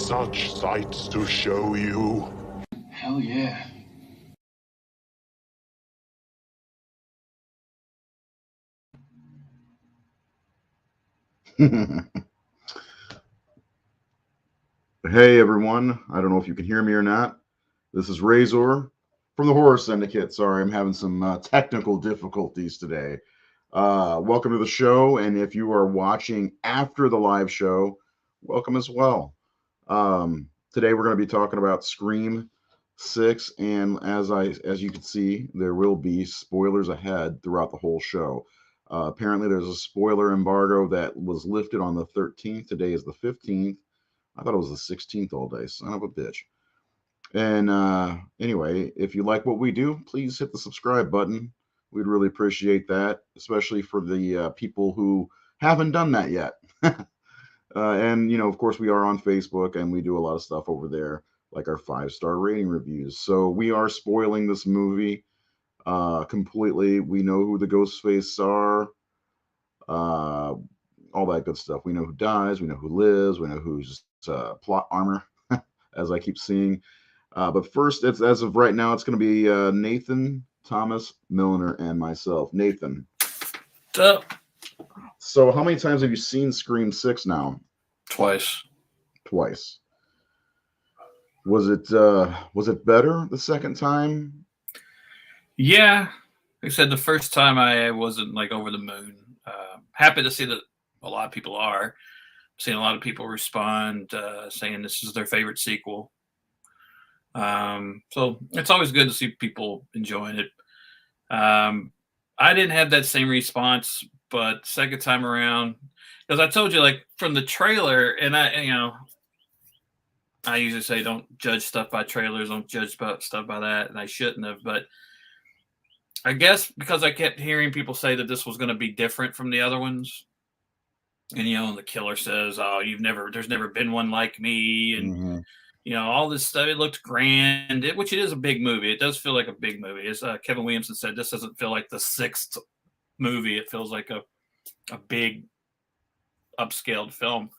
such sights to show you. Hell yeah. Hey everyone, I don't know if you can hear me or not. This is Razor from the Horror Syndicate. Sorry, I'm having some technical difficulties today. Welcome to the show, and if you are watching after the live show, welcome as well. Today we're going to be talking about Scream 6, and as you can see, there will be spoilers ahead throughout the whole show. Apparently, there's a spoiler embargo that was lifted on the 13th. Today is the 15th. I thought it was the 16th all day. Son of a bitch. And anyway, if you like what we do, please hit the subscribe button. We'd really appreciate that, especially for the people who haven't done that yet. And, you know, of course, we are on Facebook and we do a lot of stuff over there, like our 5-star rating reviews. So we are spoiling this movie completely. We know who the Ghostface are, all that good stuff. We know who dies, we know who lives, we know who's plot armor, as I keep seeing. But first, as of right now, it's going to be Nathan, Thomas, Milner, and myself. Nathan. What's up? So how many times have you seen Scream 6 now? Twice. Was it better the second time? Yeah. Like I said, the first time I wasn't like over the moon. Happy to see that a lot of people are. Seeing a lot of people respond saying this is their favorite sequel. So it's always good to see people enjoying it. I didn't have that same response, but second time around, because I told you, like from the trailer, and I usually say don't judge stuff by trailers, don't judge stuff by that, and I shouldn't have, but I guess because I kept hearing people say that this was going to be different from the other ones, and and the killer says, "Oh, there's never been one like me," and all this stuff. It looked grand, which it is a big movie. It does feel like a big movie. As Kevin Williamson said, this doesn't feel like the 6th movie. It feels like a big upscaled film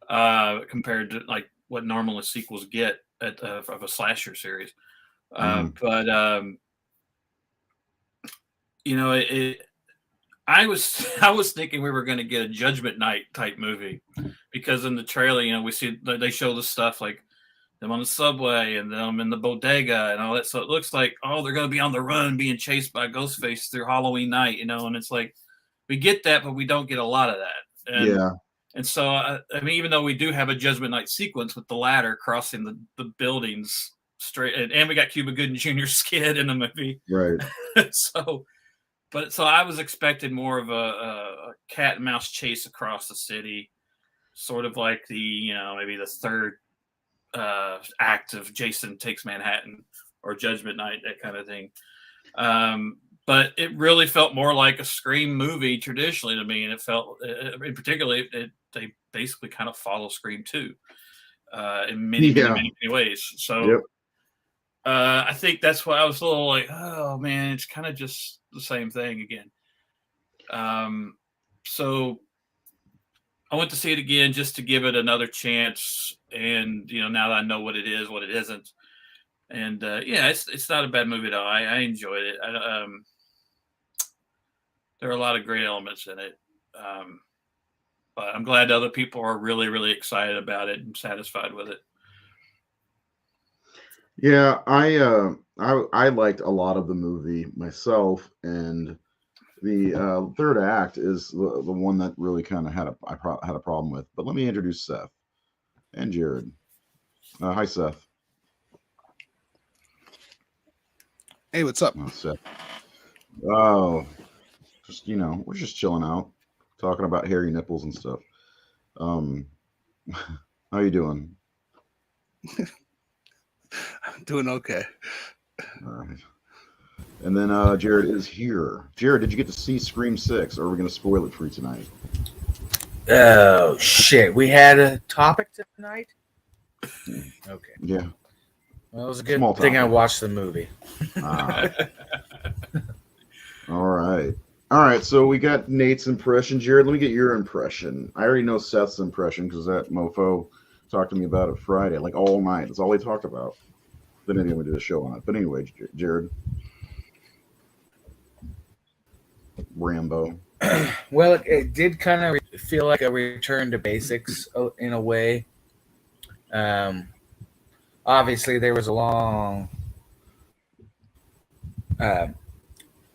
compared to like what normally sequels get of a slasher series. But I was thinking we were going to get a Judgment Night type movie, because in the trailer, we see they show the stuff like them on the subway and them in the bodega and all that. So it looks like, they're going to be on the run being chased by Ghostface through Halloween night, and it's like we get that, but we don't get a lot of that. And so, I mean, even though we do have a Judgment Night sequence with the ladder crossing the buildings straight, and we got Cuba Gooding Jr.'s skid in the movie. Right. So I was expecting more of a cat and mouse chase across the city, sort of like maybe the third act of Jason Takes Manhattan or Judgment Night, that kind of thing. But it really felt more like a Scream movie traditionally to me, and it felt, in particular, they basically kind of follow Scream 2 in many ways. So I think that's why I was a little like, oh man, it's kind of just the same thing again. So I went to see it again just to give it another chance, and now that I know what it is, what it isn't, and it's not a bad movie at all. I enjoyed it. There are a lot of great elements in it, but I'm glad other people are really, really excited about it and satisfied with it. Yeah, I liked a lot of the movie myself, and the third act is the one that really kind of had a problem with. But let me introduce Seth and Jared. Hi, Seth. Hey, what's up? Oh, Seth. Oh, just we're just chilling out, talking about hairy nipples and stuff. How you doing? I'm doing okay. All right. And then Jared is here. Jared, did you get to see Scream 6, or are we going to spoil it for you tonight? Oh, shit. We had a topic tonight? Okay. Yeah. Well, it was a good thing I watched the movie. All right. So we got Nate's impression. Jared, let me get your impression. I already know Seth's impression because that mofo talked to me about it Friday, like all night. That's all they talked about. They didn't even do a show on it. But anyway, Jared. Rambo. Well, it did kind of feel like a return to basics in a way. Obviously, there was a long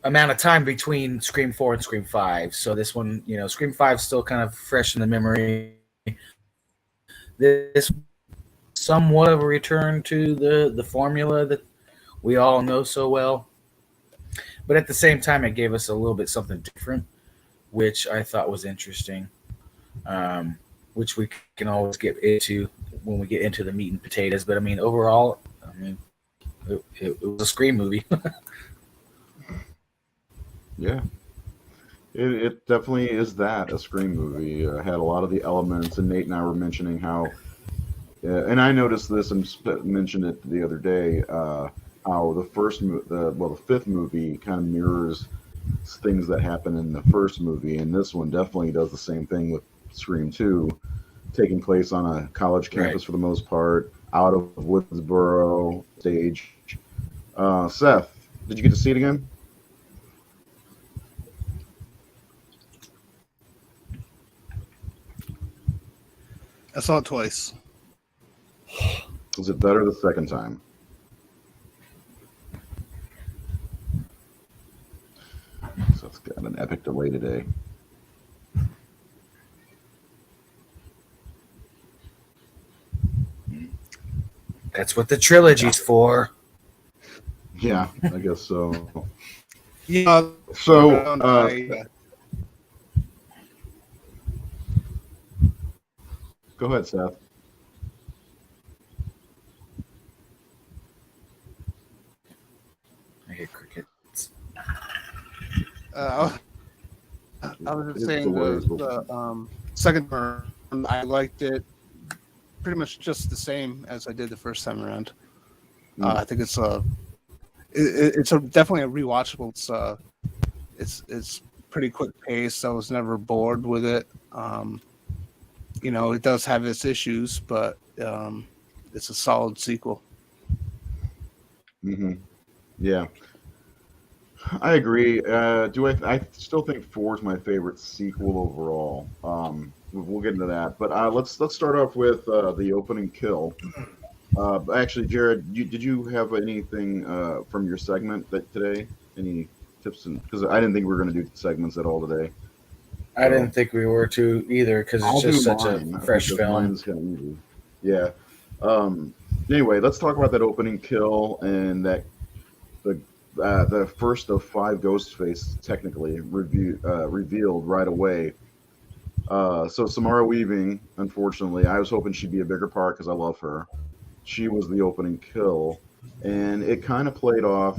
amount of time between Scream 4 and Scream 5. So this one, Scream 5 is still kind of fresh in the memory. This somewhat of a return to the formula that we all know so well. But at the same time, it gave us a little bit something different, which I thought was interesting, which we can always get into when we get into the meat and potatoes. But, overall, it was a Scream movie. Yeah. It definitely is that, a Scream movie. Had a lot of the elements, and Nate and I were mentioning how, and I noticed this and mentioned it the other day, how the fifth movie kind of mirrors things that happen in the first movie, and this one definitely does the same thing with Scream 2, taking place on a college campus for the most part, out of Woodsboro stage. Seth, did you get to see it again? I saw it twice. Was it better the second time? So it's got an epic delay today. That's what the trilogy's for. Yeah, I guess so. Yeah. So, go ahead, Seth. I hear crickets. I was just saying the second term, I liked it pretty much just the same as I did the first time around. I think it's definitely a rewatchable. It's pretty quick pace. I was never bored with it. It does have its issues, but it's a solid sequel. Mm-hmm. Yeah, I agree. I still think 4 is my favorite sequel overall. We'll get into that, but let's start off with the opening kill. Actually, Jared, did you have anything from your segment today? Any tips? Because I didn't think we were going to do segments at all today. I didn't think we were to either, because it's just such a fresh film. Mine's kind of easy. Yeah. Anyway, let's talk about that opening kill and that the first of 5 Ghostface technically revealed right away. So Samara Weaving, unfortunately, I was hoping she'd be a bigger part because I love her. She was the opening kill, and it kind of played off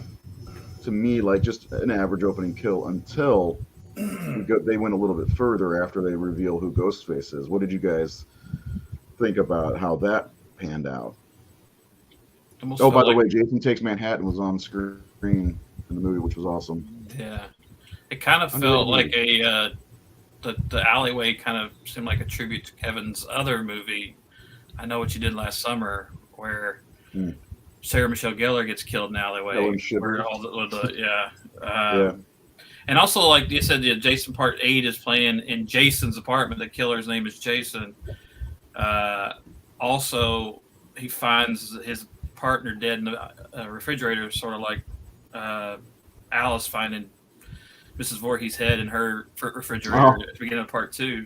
to me like just an average opening kill until they went a little bit further after they reveal who Ghostface is. What did you guys think about how that panned out? Oh, by the way, Jason Takes Manhattan was on screen in the movie, which was awesome. Yeah, it kind of felt like the alleyway kind of seemed like a tribute to Kevin's other movie, I Know What You Did Last Summer, where Sarah Michelle Gellar gets killed in the alleyway. And also, like you said, Jason Part 8 is playing in Jason's apartment. The killer's name is Jason. Also, he finds his partner dead in the refrigerator, sort of like Alice finding Mrs. Voorhees' head in her refrigerator at the beginning of Part 2.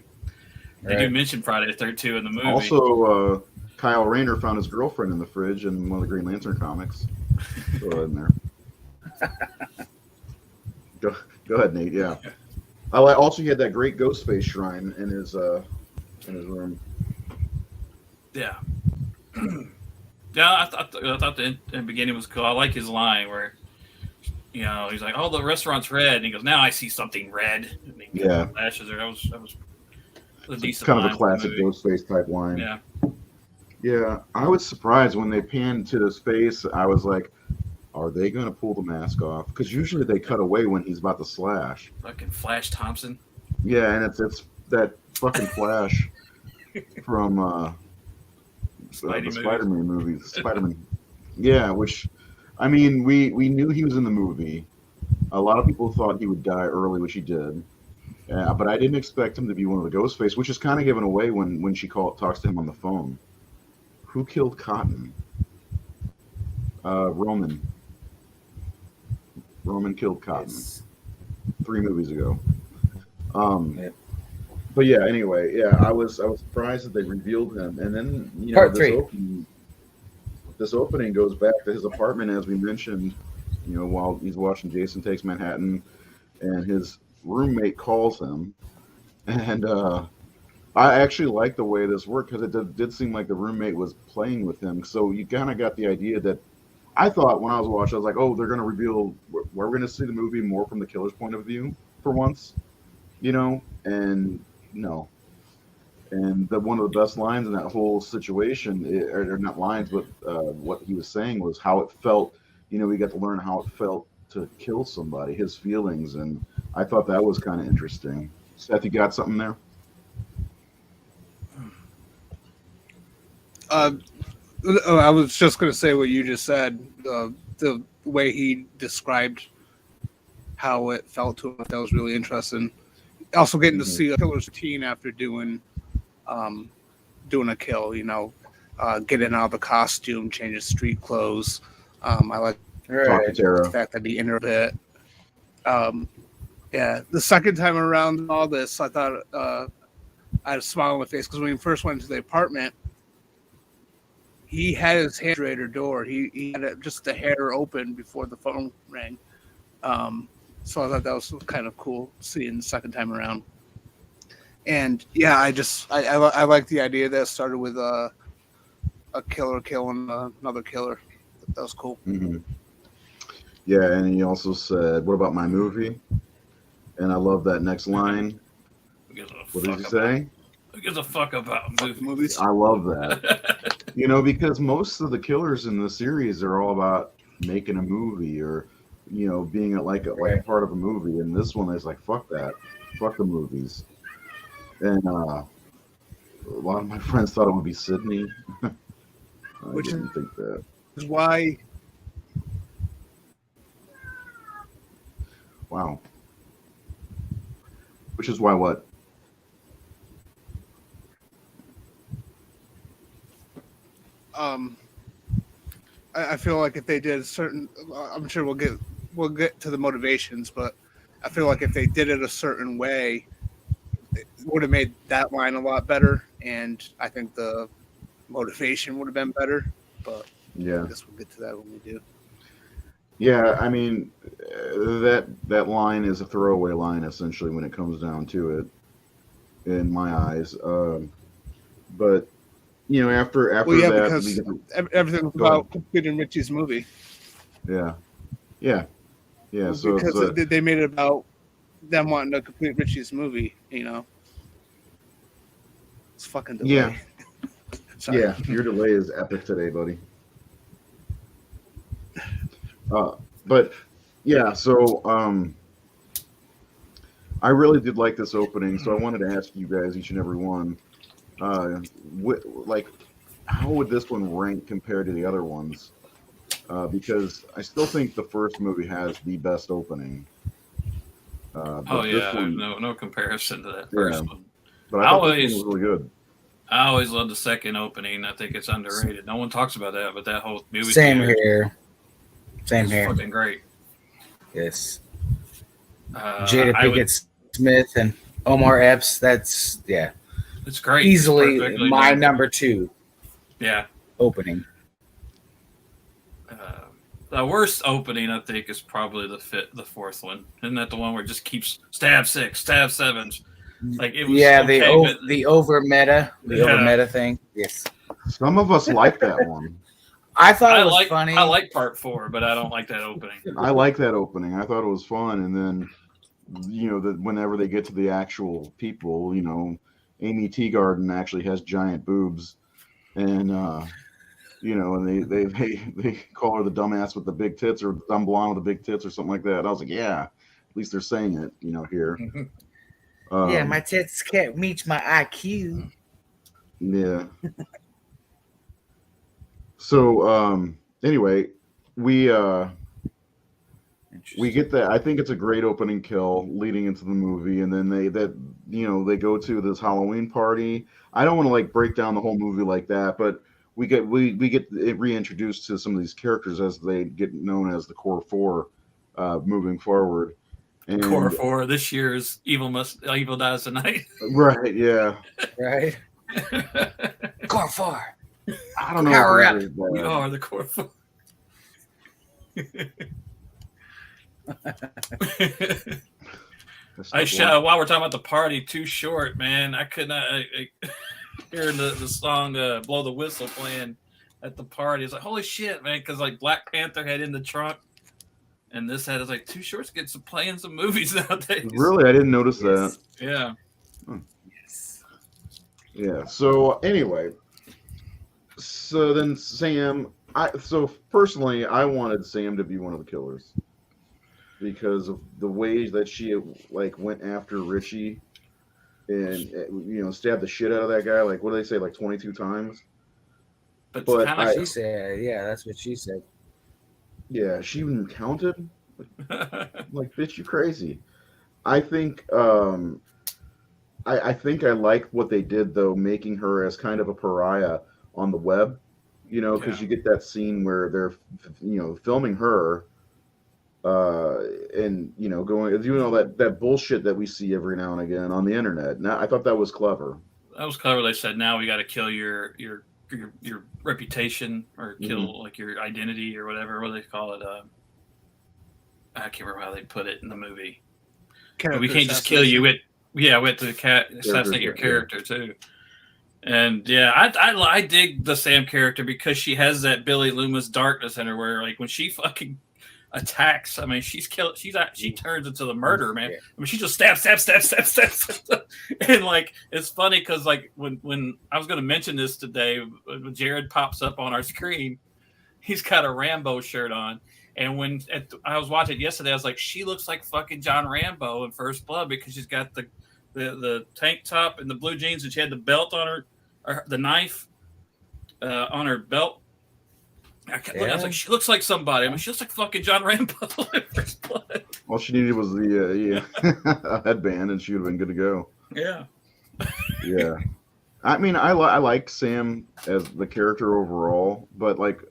They do mention Friday the 13th in the movie. Also, Kyle Rayner found his girlfriend in the fridge in one of the Green Lantern comics. Throw that in there. Go ahead, Nate. Yeah. Also, he had that great Ghostface shrine in his room. Yeah. Yeah, I thought the beginning was cool. I like his line where, he's like, "Oh, the restaurant's red," and he goes, "Now I see something red." And he flashes there. That was a decent kind line of a classic Ghostface type line. Yeah. Yeah, I was surprised when they panned to his face. I was like, are they going to pull the mask off? Because usually they cut away when he's about to slash. Fucking Flash Thompson. Yeah, and it's that fucking Flash from Spidey Spider-Man movies. Spider-Man. Yeah, which, I mean, we knew he was in the movie. A lot of people thought he would die early, which he did. But I didn't expect him to be one of the Ghostface, which is kind of given away when she talks to him on the phone. Who killed Cotton? Roman. Roman killed Cotton 3 movies ago. Yeah. But yeah, anyway, yeah, I was surprised that they revealed him, and then Part this 3. this opening goes back to his apartment, as we mentioned. While he's watching Jason Takes Manhattan, and his roommate calls him, and I actually like the way this worked because it did seem like the roommate was playing with him, so you kind of got the idea that. I thought when I was watching, I was like, oh, they're going to reveal, we're going to see the movie more from the killer's point of view for once, and no. And one of the best lines in that whole situation, or not lines, but what he was saying was how it felt. We got to learn how it felt to kill somebody, his feelings, and I thought that was kind of interesting. Seth, you got something there? I was just going to say what you just said. The way he described how it felt to him, that was really interesting. Also, getting to see a killer's routine after doing a kill. Getting out of the costume, changing street clothes. I like the fact that he entered a bit. Yeah, the second time around all this, I thought I had a smile on my face because when he first went into the apartment, he had his hand at her door. He had just the hair open before the phone rang. So I thought that was kind of cool seeing the second time around. And yeah, I like the idea that it started with a killer killing another killer. That was cool. Mm-hmm. Yeah, and he also said, "What about my movie?" And I love that next line. What did he say? Who gives a fuck about movies? I love that. Because most of the killers in the series are all about making a movie or, being like a part of a movie. And this one is like, fuck that. Fuck the movies. And a lot of my friends thought it would be Sydney. I didn't think that. Is why. Wow. Which is why what? I feel like if they did certain, I'm sure we'll get to the motivations, but I feel like if they did it a certain way, it would have made that line a lot better, and I think the motivation would have been better. But yeah, I guess we'll get to that when we do. Yeah, I mean, that line is a throwaway line essentially when it comes down to it, in my eyes. But after that, everything was about completing Richie's movie. Yeah. So because they made it about them wanting to complete Richie's movie. It's fucking delay. Yeah. Yeah, your delay is epic today, buddy. But yeah, so I really did like this opening, so I wanted to ask you guys, each and every one, how would this one rank compared to the other ones? Because I still think the first movie has the best opening. No comparison to that first one. But I thought this one was really good. I always love the second opening. I think it's underrated. No one talks about that, but that whole movie. Same here. Fucking great. Yes. Jada Pinkett Smith and Omar Epps. That's it's great. Easily my number 2. Yeah. Opening. The worst opening, I think, is probably the fourth one. Isn't that the one where it just keeps stab 6, stab 7? Like it was. Yeah, the over meta thing. Yes. Some of us like that one. I thought it was funny. I like part 4, but I don't like that opening. I like that opening. I thought it was fun, and then whenever they get to the actual people, Amy Teagarden actually has giant boobs, and and they call her the dumbass with the big tits or dumb blonde with the big tits or something like that. I was like, yeah, at least they're saying it, here. My tits can't reach my IQ. Yeah. So anyway, we get that. I think it's a great opening kill leading into the movie, and then they go to this Halloween party. I don't want to like break down the whole movie like that, but we get it reintroduced to some of these characters as they get known as the Core Four moving forward. And Core 4 this year's Evil Dies Tonight. right, yeah, Right. Core 4. I don't know. Power up. We are the Core 4. While we're talking about the party, Too Short, man. I could not hearing the song "Blow the Whistle" playing at the party. It's like, holy shit, man! Because like Black Panther had In the Trunk, and this had is like Too Short's getting some playing some movies nowadays. Really, I didn't notice that. Yeah. Yes. Yeah. So anyway, so then Sam. Personally, I wanted Sam to be one of the killers because of the way that she like went after Richie and stabbed the shit out of that guy. Like, what do they say? Like 22 times. But She said, yeah, that's what she said. Yeah, she even counted. Like, bitch, you crazy. I think I think I like what they did though, making her as kind of a pariah on the web, because you get that scene where they're filming her and going doing all that bullshit that we see every now and again on the internet. Now I thought that was clever. That was clever. They said now we got to kill your reputation or kill like your identity or whatever. What do they call it? I can't remember how they put it in the movie. But we can't just kill you. We have to assassinate your character too. And yeah, I dig the Sam character because she has that Billy Loomis darkness in her, where like when she fucking attacks, I mean, she turns into the murderer, man. I mean, she just stabs, and like it's funny because like when I was going to mention this today, when Jared pops up on our screen, he's got a Rambo shirt on, and when I was watching it yesterday, I was like, she looks like fucking John Rambo in First Blood because she's got the tank top and the blue jeans, and she had the belt on her, or the knife on her belt. I was like, she looks like somebody. I mean, she looks like fucking John Rambo in First Blood. All she needed was the a headband, and she would have been good to go. Yeah. Yeah. I mean, I like Sam as the character overall, but like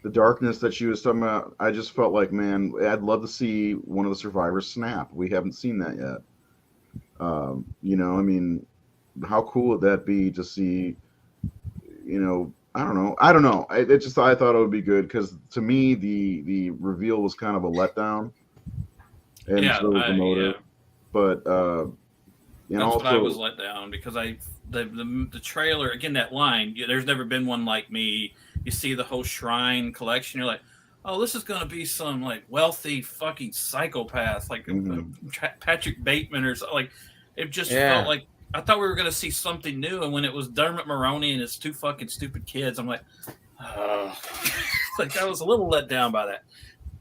the darkness that she was talking about, I just felt like, man, I'd love to see one of the survivors snap. We haven't seen that yet. I mean, how cool would that be to see? I don't know. I thought it would be good because to me the reveal was kind of a letdown, and so was the motive. Yeah. But that's also, what I was let down because the trailer again, that line, there's never been one like me. You see the whole Shrine collection, you're like, oh, this is gonna be some like wealthy fucking psychopath like Patrick Bateman or something. Like it just felt like. I thought we were going to see something new, and when it was Dermot Mulroney and his two fucking stupid kids, I'm like, like I was a little let down by that.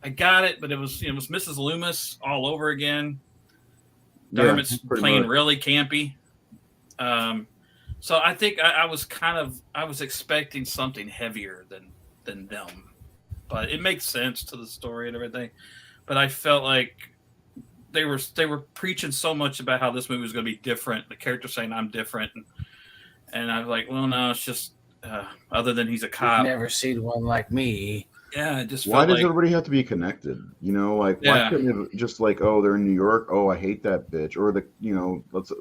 I got it, but it was Mrs. Loomis all over again. Dermot's playing really campy. So I think I was expecting something heavier than them, but it makes sense to the story and everything. But I felt like they were preaching so much about how this movie was going to be different. The character saying I'm different, and I was like, well, no, it's just other than he's a cop. You've never seen one like me. Yeah, it just why does everybody have to be connected? Why couldn't it just like, oh, they're in New York, oh, I hate that bitch, or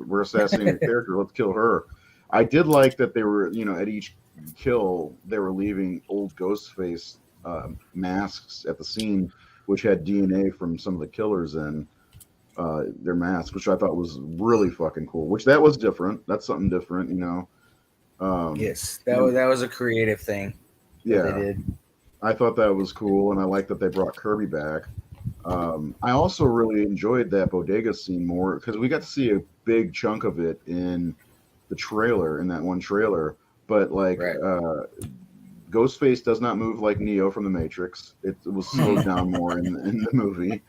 we're assassinating a character, let's kill her. I did like that they were at each kill they were leaving old Ghostface masks at the scene, which had DNA from some of the killers in their masks, which I thought was really fucking cool. Which that was different. That's something different, Yes, that was a creative thing. Yeah, they did. I thought that was cool, and I like that they brought Kirby back. I also really enjoyed that bodega scene more because we got to see a big chunk of it in the trailer, in that one trailer. But like, Ghostface does not move like Neo from the Matrix. It was slowed down more in the movie.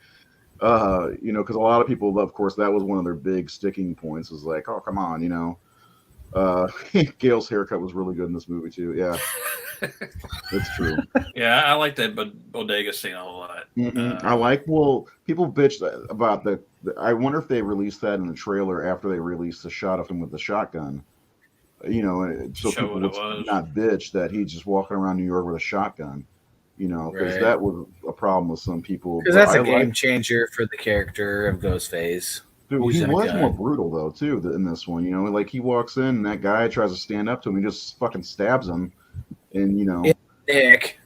Because a lot of people, of course, that was one of their big sticking points. Was like, oh, come on, Gail's haircut was really good in this movie too. Yeah, That's true. Yeah, I like that bodega scene a whole lot. I like. Well, people bitch about the. I wonder if they released that in the trailer after they released the shot of him with the shotgun. You know, so Show people what it would was. not bitch that he's just walking around New York with a shotgun. You know, because Right. that was a problem with some people. Because But that's a I game like, changer for the character of Ghostface. dude, he using a was more gun. brutal though too in this one. You know, like he walks in and that guy tries to stand up to him, he just fucking stabs him, and you know. Dick.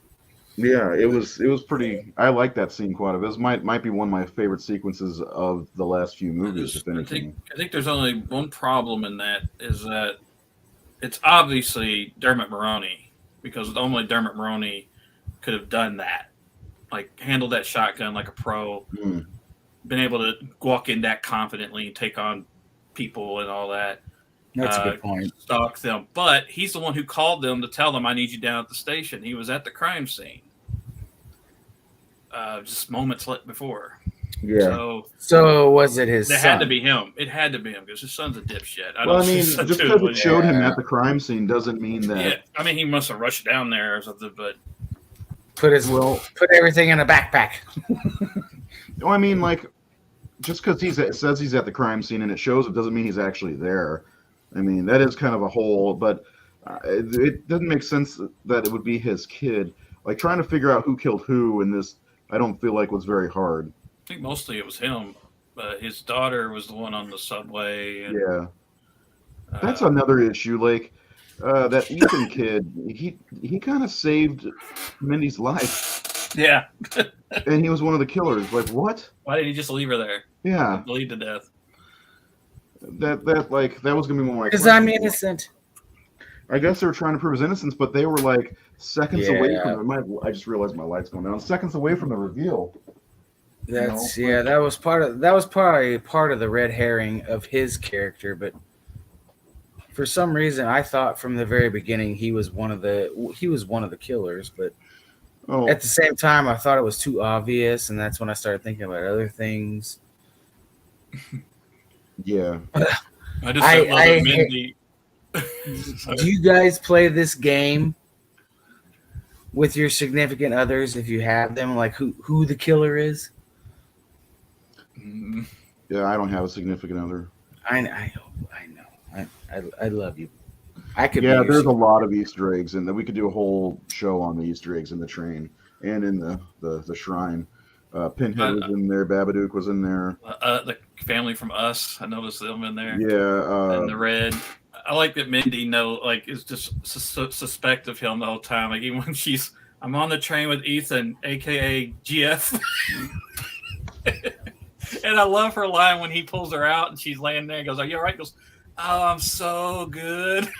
Yeah, it was pretty. I like that scene quite a bit. This might be one of my favorite sequences of the last few movies, if anything. I think there's only one problem in that is that it's obviously Dermot Mulroney, because only Dermot Mulroney could have done that, like handled that shotgun like a pro, been able to walk in that confidently and take on people and all that. That's a good point. Stalk them, but he's the one who called them to tell them, "I need you down at the station." He was at the crime scene, just moments before. Yeah. So was it his It son? had to be him. It had to be him because his son's a dipshit. Well, I mean, just because it showed him at the crime scene doesn't mean that. Yeah, I mean, he must have rushed down there or something, but put everything in a backpack. Well, I mean, like, just because it says he's at the crime scene and it shows it doesn't mean he's actually there. I mean, that is kind of a hole, but it doesn't make sense that it would be his kid. Like, trying to figure out who killed who in this, I don't feel like was very hard. I think mostly it was him. His daughter was the one on the subway. And, yeah. That's another issue. Like, that Ethan kid, he kind of saved Mindy's life. Yeah. And he was one of the killers. Like, what? Why did he just leave her there? Yeah. Bleed to death. That was gonna be one of my. Because I'm innocent. I guess they were trying to prove his innocence, but they were like seconds away from it. I just realized my light's going down. Seconds away from the reveal. That's that was probably part of the red herring of his character, but for some reason I thought from the very beginning he was one of the killers, but at the same time I thought it was too obvious, and that's when I started thinking about other things. Yeah. I just love that Mindy. Do you guys play this game with your significant others if you have them, like who the killer is? Yeah, I don't have a significant other. I know. I love you. I could. Yeah, there's a lot of Easter eggs, and we could do a whole show on the Easter eggs in the train and in the shrine. Pinhead was in there. Babadook was in there. The family from Us, I noticed them in there. Yeah. And the red. I like that Mindy is just suspect of him the whole time. Like even when I'm on the train with Ethan, aka GF. And I love her line when he pulls her out and she's laying there and goes, "Are you all right?" Goes, "Oh, I'm so good."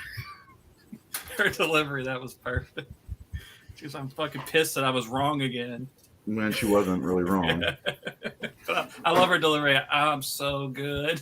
Her delivery, that was perfect. She goes, "I'm fucking pissed that I was wrong again." Man, she wasn't really wrong. I love her delivery. "I'm so good."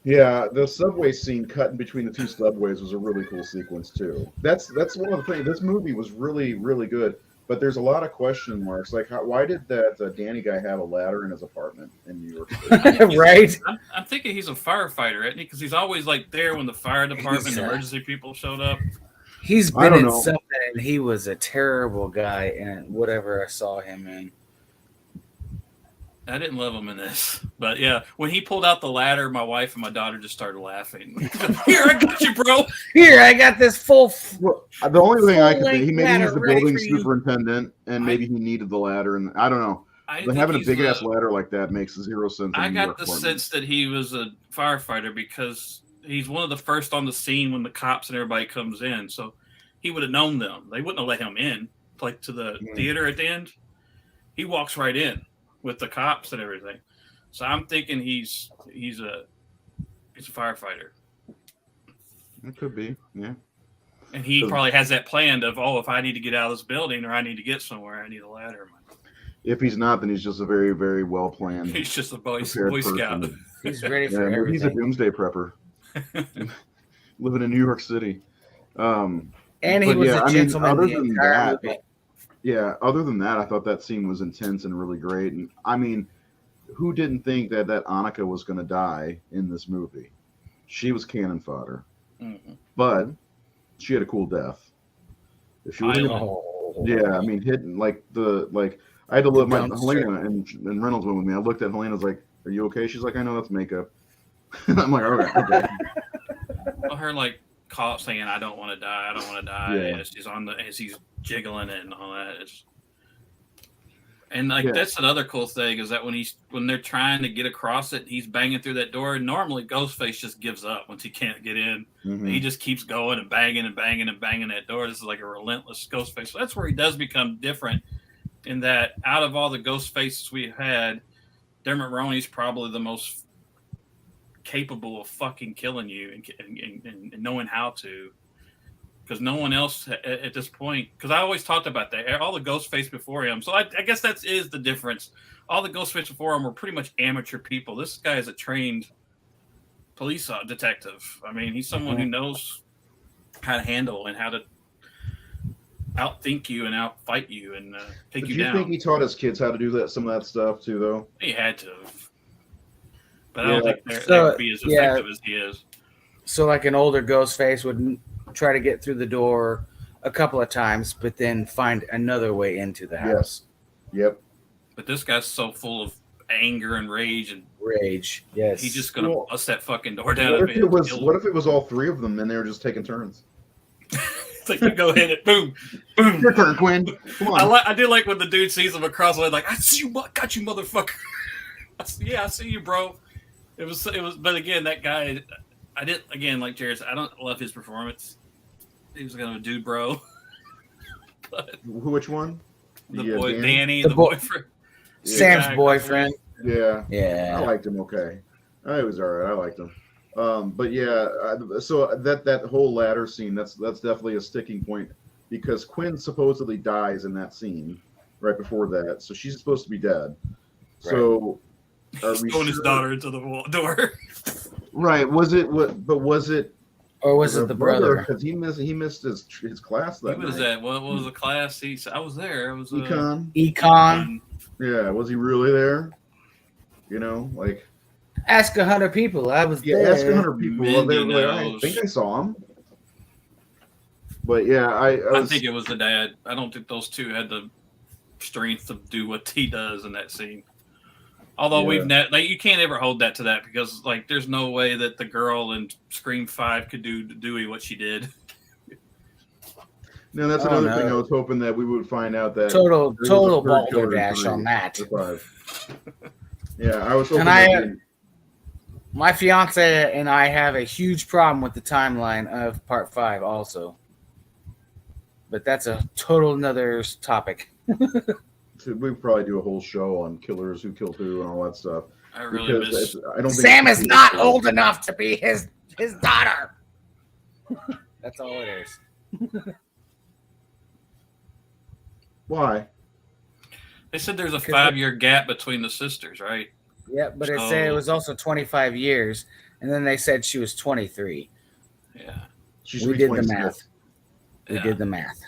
Yeah, the subway scene cut in between the two subways was a really cool sequence too. That's one of the things. This movie was really, really good, but there's a lot of question marks. Like, why did that Danny guy have a ladder in his apartment in New York City? Right? I'm thinking he's a firefighter, isn't he? Because he's always like there when the fire department, emergency people showed up. He's been in something, and he was a terrible guy in whatever I saw him in. I didn't love him in this, but yeah, when he pulled out the ladder, my wife and my daughter just started laughing. "Here, I got you, bro. Here, I got this full." Well, the only thing I could think, maybe he's the ready building for you. superintendent, and maybe he needed the ladder, and I don't know. But having a big ass ladder like that makes zero sense. I got the sense that he was a firefighter because he's one of the first on the scene when the cops and everybody comes in, so he would have known them. They wouldn't have let him in, like to the theater at the end. He walks right in with the cops and everything. So I'm thinking he's a firefighter. It could be, yeah. And he probably has that planned of, if I need to get out of this building or I need to get somewhere, I need a ladder. If he's not, then he's just a very, very well planned. He's just a Boy Scout. He's ready for everything. He's a doomsday prepper, living in New York City. And he was a gentleman the entire movie. Yeah, other than that, I thought that scene was intense and really great. And I mean, who didn't think that Annika was going to die in this movie? She was cannon fodder, but she had a cool death. If she was yeah, I mean, hidden like I had to look. My Helena and Reynolds went with me. I looked at Helena. Was like, "Are you okay?" She's like, "I know that's makeup." I'm like, okay. Well, her like call saying, "I don't want to die. I don't want to die." Yeah. As she's as he's jiggling it and all that. And like that's another cool thing is that when they're trying to get across it, he's banging through that door. And normally Ghostface just gives up once he can't get in. Mm-hmm. He just keeps going and banging and banging and banging that door. This is like a relentless Ghostface. So that's where he does become different. In that, out of all the Ghostfaces we've had, Dermot Mulroney's probably the most capable of fucking killing you and knowing how to. Because no one else at this point, because I always talked about that, all the Ghostface before him. So I guess that is the difference. All the Ghostface before him were pretty much amateur people. This guy is a trained police detective. I mean, he's someone who knows how to handle and how to outthink you and outfight you and take you down. Do you think he taught his kids how to do some of that stuff too, though? He had to. But I don't think they would be as effective as he is. So like an older Ghostface would try to get through the door a couple of times, but then find another way into the house. Yep. But this guy's so full of anger and rage. Yes. He's just gonna bust that fucking door down. What if it was all three of them and they were just taking turns? It's like, you go hit it, boom, boom. Your turn, Quinn. Come on. I do like when the dude sees him across the way, like, I see you, got you, motherfucker. I see you, bro. It was, but again, that guy, I didn't, again, like Jared said, I don't love his performance. He was kind of a dude, bro. But which one? The boy, Danny, the boyfriend. Sam's boyfriend. Yeah. I liked him okay. He was all right. I liked him. But yeah, so that whole ladder scene, that's definitely a sticking point because Quinn supposedly dies in that scene right before that, so she's supposed to be dead. Right. So he's throwing his daughter into the door. Right? Was it or was it the brother? Because he missed his class that night. What was the class? I was there. It was Econ. Yeah, was he really there? You know, like. Ask 100 people. I was there. Ask 100 people. I think I saw him. But yeah, I think it was the dad. I don't think those two had the strength to do what he does in that scene. Although you can't ever hold that to that because like there's no way that the girl in Scream 5 could do to Dewey what she did. No, that's another thing I was hoping that we would find out that total balderdash on that. Yeah, I was hoping. My fiance and I have a huge problem with the timeline of Part 5 also. But that's a total another topic. We'd probably do a whole show on killers, who killed who, and all that stuff. I really miss... I don't Sam is not old enough to be his daughter. That's all it is. Why? They said there's a 5-year gap between the sisters, right? Yeah, but it said it was also 25 years, and then they said she was 23. Yeah. We did the math. We did the math.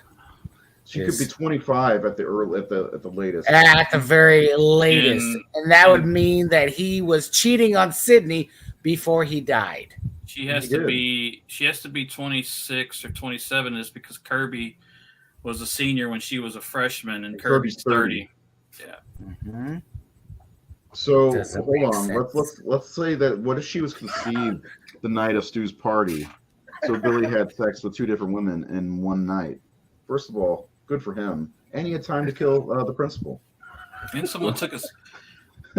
She could be 25 at the latest. At the very latest. And that would mean that he was cheating on Sydney before he died. She has to be 26 or 27 is because Kirby was a senior when she was a freshman and Kirby's 30. Yeah. Mm-hmm. So hold on. Let's say that what if she was conceived the night of Stu's party? So Billy had sex with 2 different women in one night. First of all, good for him. And he had time to kill the principal. And someone took us.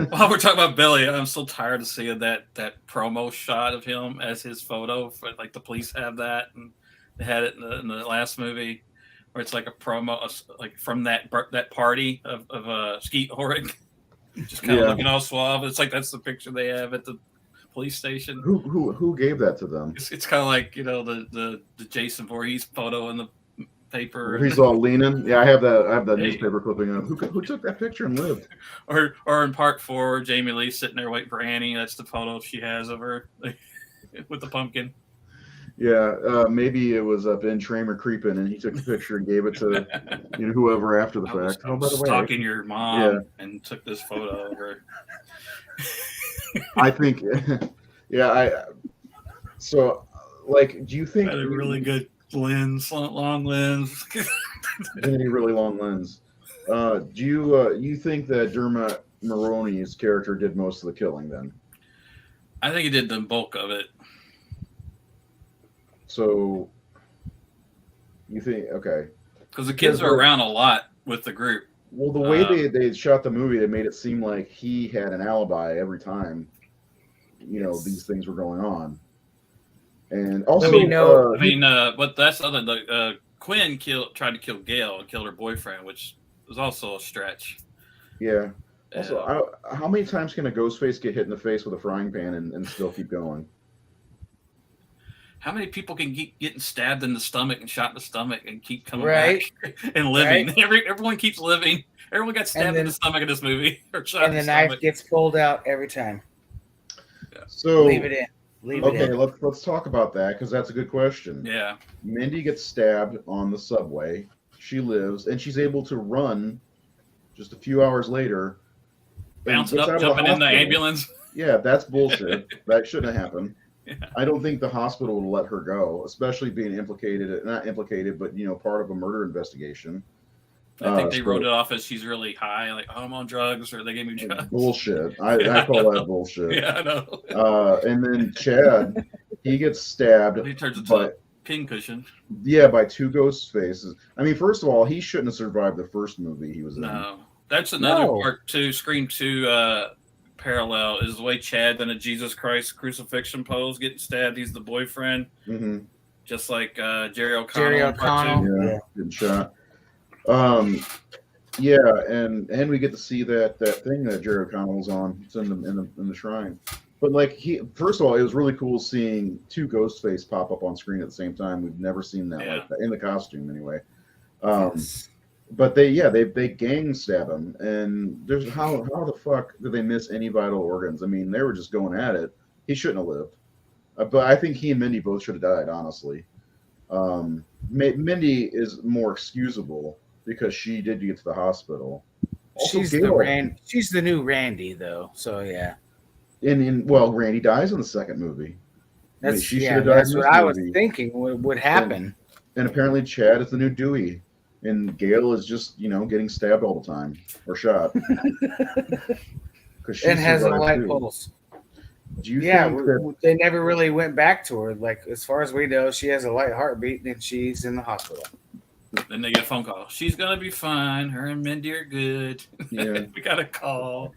While we're talking about Billy, I'm so tired of seeing that promo shot of him as his photo. Like the police have that, and they had it in the last movie, where it's like a promo, like from that party of Skeet Ulrich. Just kind of looking all suave. It's like that's the picture they have at the police station. Who gave that to them? It's kind of like the Jason Voorhees photo in the paper. He's all leaning. Yeah, I have that newspaper clipping of who took that picture and lived. Or in Part 4, Jamie Lee sitting there waiting for Annie. That's the photo she has of her with the pumpkin. Yeah, maybe it was Ben Tramer creeping, and he took the picture and gave it to whoever after the fact. I was stalking your mom and took this photo of her. I think, so like, do you think really good Lens, long lens. Really, really long lens. Do you think that Dermot Mulroney's character did most of the killing then? I think he did the bulk of it. So you think okay? Because the kids are around a lot with the group. Well, the way they shot the movie, they made it seem like he had an alibi every time, these things were going on. And also, but that's other. Quinn tried to kill Gail and killed her boyfriend, which was also a stretch. Yeah. Also, how many times can a Ghostface get hit in the face with a frying pan and still keep going? How many people can keep getting stabbed in the stomach and shot in the stomach and keep coming Right. back and living? Right. Everyone keeps living. Everyone got stabbed in the stomach in this movie. Or shot And in the the knife stomach. gets pulled out every time. So Leave it in. Okay, let's talk about that because that's a good question. Yeah. Mindy gets stabbed on the subway. She lives, and she's able to run just a few hours later. Bouncing up, jumping in the ambulance. Yeah, that's bullshit. That shouldn't have happened. Yeah. I don't think the hospital would let her go, especially being not implicated, but part of a murder investigation. I think they wrote it off as she's really high, like, oh, I'm on drugs, or they gave me drugs. Bullshit. I call that bullshit. Yeah, I know. And then Chad, he gets stabbed. He turns into a pincushion. Yeah, by two ghost faces. I mean, first of all, he shouldn't have survived the first movie he was in. No. That's another part too. Scream 2 parallel is the way Chad in a Jesus Christ crucifixion pose getting stabbed. He's the boyfriend, just like Jerry O'Connell. Yeah, getting shot. Yeah, and we get to see that thing that Jerry O'Connell was on. It's in the shrine. But first of all, it was really cool seeing two Ghostface pop up on screen at the same time. We've never seen that like that in the costume anyway. But they gang stab him, and there's how the fuck did they miss any vital organs? I mean, they were just going at it. He shouldn't have lived. But I think he and Mindy both should have died, honestly. Mindy is more excusable because she did get to the hospital. Also, she's the new Randy, though. So yeah. Well, Randy dies in the second movie. That's what I was thinking would happen. And apparently, Chad is the new Dewey, and Gail is just getting stabbed all the time or shot. And has a light pulse. Do you think they never really went back to her? Like, as far as we know, she has a light heartbeat and she's in the hospital. Then they get a phone call. She's gonna be fine. Her and Mindy are good. Yeah, we got a call.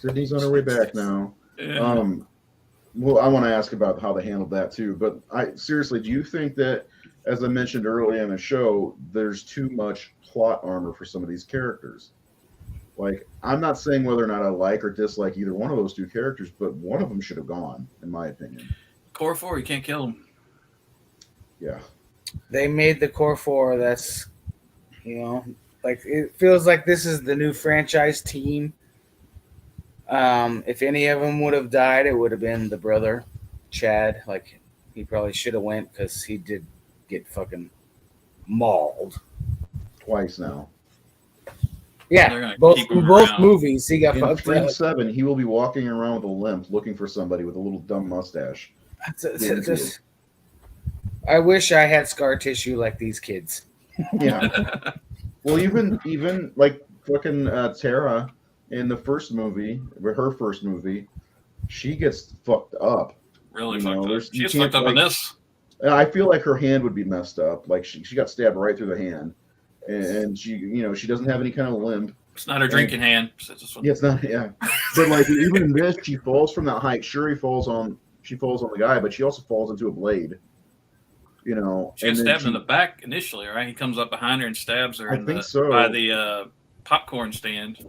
Sydney's on her way back now. Yeah. Well, I want to ask about how they handled that too. But seriously, do you think that, as I mentioned earlier in the show, there's too much plot armor for some of these characters? Like, I'm not saying whether or not I like or dislike either one of those two characters, but one of them should have gone, in my opinion. Core 4, you can't kill them. Yeah. They made the Core 4. That's, like, it feels like this is the new franchise team. If any of them would have died, it would have been the brother, Chad. Like, he probably should have went because he did get fucking mauled. Twice now. Yeah, both movies he got fucked in up. 7, he will be walking around with a limp looking for somebody with a little dumb mustache. I wish I had scar tissue like these kids. Yeah. Well, even like fucking Tara in the first movie, her first movie, she gets fucked up. Really fucked up. She gets fucked up in this. I feel like her hand would be messed up. Like she got stabbed right through the hand. And she, she doesn't have any kind of limp. It's not her drinking hand. Yeah, it's not. Yeah, but like even in this, she falls from that height. Sure, she falls on the guy, but she also falls into a blade. She gets stabbed in the back initially, right? He comes up behind her and stabs her. I think so. By the popcorn stand.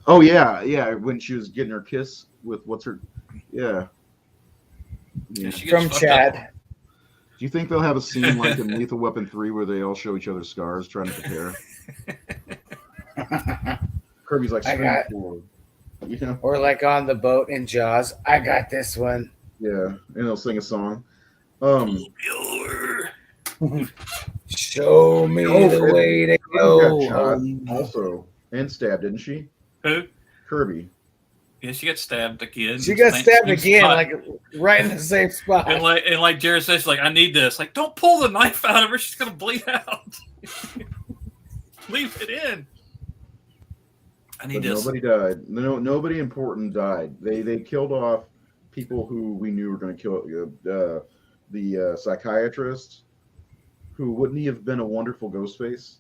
Oh yeah. When she was getting her kiss with yeah. From Chad. Do you think they'll have a scene like in Lethal Weapon 3 where they all show each other scars trying to prepare? Kirby's like, forward. Or like on the boat in Jaws, I got this one. Yeah, and they'll sing a song. Show me the way to go. Also, and stabbed, didn't she? Who? Kirby. Yeah, she got stabbed again. She got stabbed Same again, spot. like right in the same spot. And like Jared says, she's like, I need this. Like, don't pull the knife out of her. She's gonna bleed out. Leave it in. I need But this. nobody died. No, nobody important died. They killed off people who we knew were going to kill. The psychiatrist, who wouldn't he have been a wonderful Ghostface?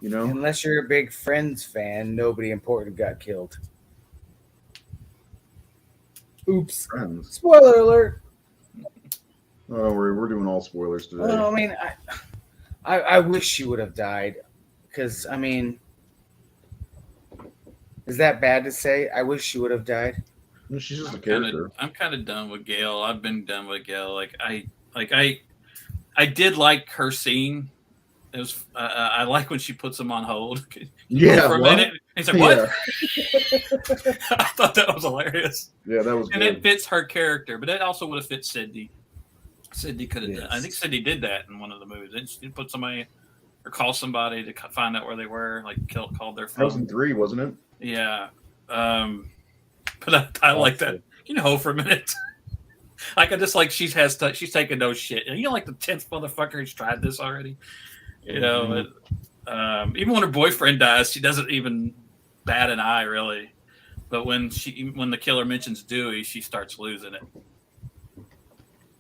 You know, Unless you're a big Friends fan, nobody important got killed. Oops. Friends. Spoiler alert. Oh, we're doing all spoilers today. Well, I mean, I wish she would have died, because I mean, is that bad to say? I wish she would have died. She's just a character. I'm kind of done with Gail. I've been done with Gail. I did like her scene. It was I like when she puts him on hold. Yeah, for a what? minute. He's like, "What?" Yeah. I thought that was hilarious. Yeah, that was And good. it fits her character, but it also would have fit Sydney. Sydney could have Yes. done. I think Sydney did that in one of the movies. Didn't she put somebody or call somebody to find out where they were, like called their phone? 2003, wasn't it? Yeah. But I like that. You know, for a minute. Like I just like she's taking no shit. And you know, like the 10th motherfucker who's tried this already. You know, even when her boyfriend dies, she doesn't even bat an eye really. But when the killer mentions Dewey, she starts losing it,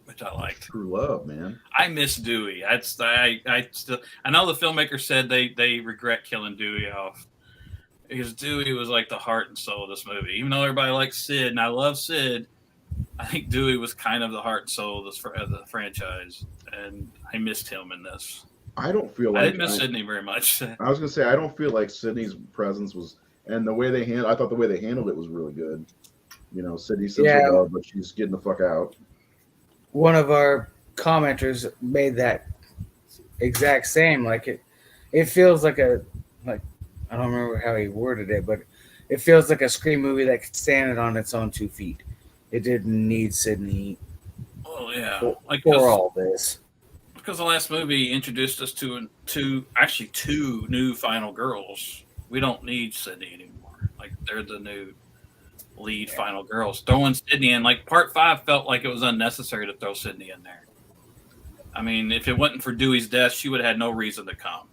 which I liked. True love, man. I miss Dewey. I know the filmmaker said they regret killing Dewey off because Dewey was like the heart and soul of this movie. Even though everybody likes Sid, and I love Sid, I think Dewey was kind of the heart and soul of the franchise, and I missed him in this. I don't feel like I didn't miss Sydney very much. I was gonna say I don't feel like Sydney's presence was, and the way I thought the way they handled it was really good. You know, Sydney sends her love, but she's getting the fuck out. One of our commenters made that exact same. Like it feels like I don't remember how he worded it, but it feels like a Scream movie that could stand on its own 2 feet. It didn't need Sydney Oh yeah, for all this. Because the last movie introduced us to two new final girls. We don't need Sydney anymore. Like they're the new lead final girls. Throwing Sydney in, like part 5 felt like it was unnecessary to throw Sydney in there. I mean, if it wasn't for Dewey's death, she would have had no reason to come.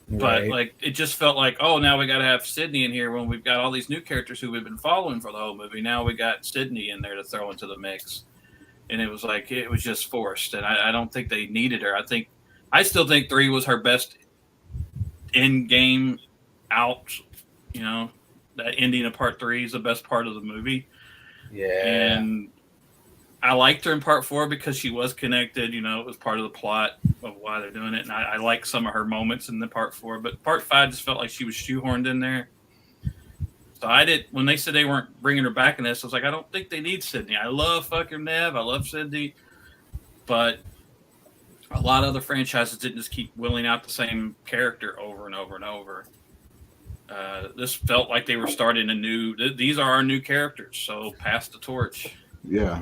But Right. like it just felt like, oh, now we got to have Sydney in here when we've got all these new characters who we've been following for the whole movie. Now we got Sydney in there to throw into the mix, and it was like it was just forced. And I don't think they needed her. I still think 3 was her best in game out. You know, that ending of part 3 is the best part of the movie. Yeah. And I liked her in part 4 because she was connected. You know, it was part of the plot of why they're doing it. And I like some of her moments in the part 4. But part 5 just felt like she was shoehorned in there. So when they said they weren't bringing her back in this, I was like, I don't think they need Sydney. I love fucking Nev. I love Sydney. But a lot of other franchises didn't just keep willing out the same character over and over and over. This felt like they were starting these are our new characters. So pass the torch. Yeah.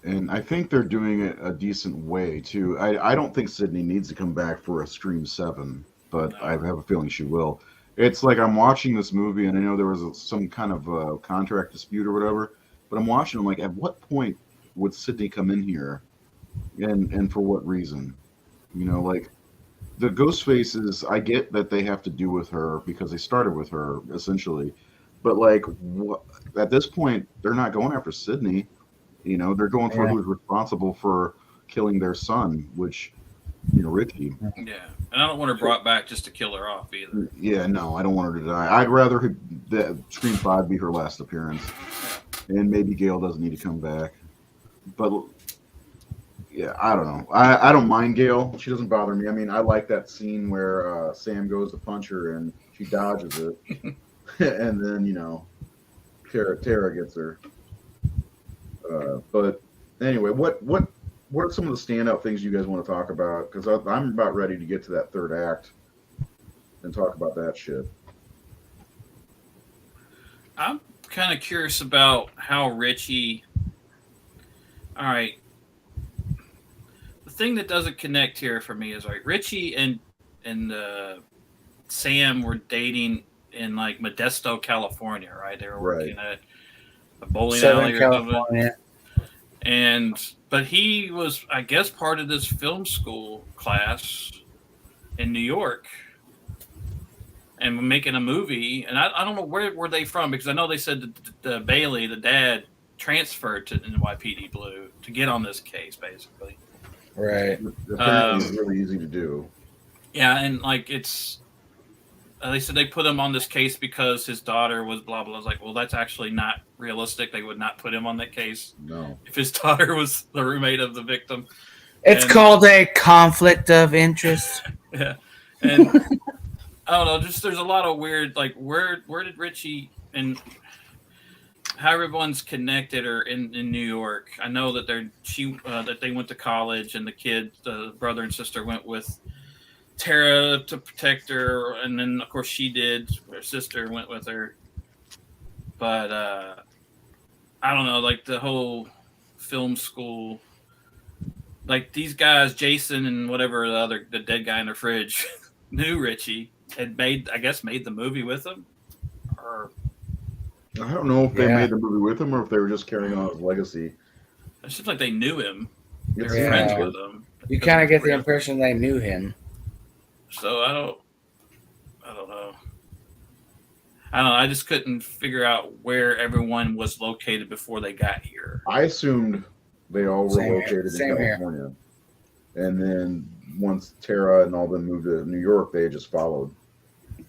And I think they're doing it a decent way too. I don't think Sydney needs to come back for a Scream 7, but No. I have a feeling she will. It's like I'm watching this movie, and I know there was some kind of contract dispute or whatever, but I'm watching. I'm like, at what point would Sydney come in here, and for what reason? You know, like the Ghostfaces. I get that they have to do with her because they started with her essentially, but like at this point, they're not going after Sydney. You know, they're going for who's responsible for killing their son, which, you know, Richie. Yeah. And I don't want her brought back just to kill her off either. Yeah, no, I don't want her to die. I'd rather that Scream 5 be her last appearance. And maybe Gail doesn't need to come back. But, yeah, I don't know. I don't mind Gail. She doesn't bother me. I mean, I like that scene where Sam goes to punch her and she dodges it. And then, you know, Tara gets her. But anyway, what are some of the standout things you guys want to talk about? Because I'm about ready to get to that third act and talk about that shit. I'm kind of curious about how Richie. All right. The thing that doesn't connect here for me is like Richie and Sam were dating in like Modesto, California, right? They were working at a bowling Southern alley or something. California. But he was, I guess, part of this film school class in New York and making a movie. And I don't know where were they from, because I know they said that the Bailey, the dad, transferred to NYPD Blue to get on this case, basically. Right. Apparently, it's really easy to do. Yeah, and like they said they put him on this case because his daughter was blah blah. I was like, well, that's actually not realistic. They would not put him on that case No. if his daughter was the roommate of the victim. It's called a conflict of interest. Yeah, and I don't know. Just there's a lot of weird, like where did Richie and how everyone's connected or in New York. I know that that they went to college, and the brother and sister went with Tara to protect her, and then of course she did. Her sister went with her, but I don't know, like the whole film school, like these guys, Jason and whatever the dead guy in the fridge, knew Richie, had made the movie with him, or I don't know if they made the movie with him or if they were just carrying on his legacy. It seems like they knew him. They were Yeah. friends with him. You kind of get the impression they knew him. So I don't know. I just couldn't figure out where everyone was located before they got here. I assumed they all were located in here. California. And then once Tara and all them moved to New York, they just followed.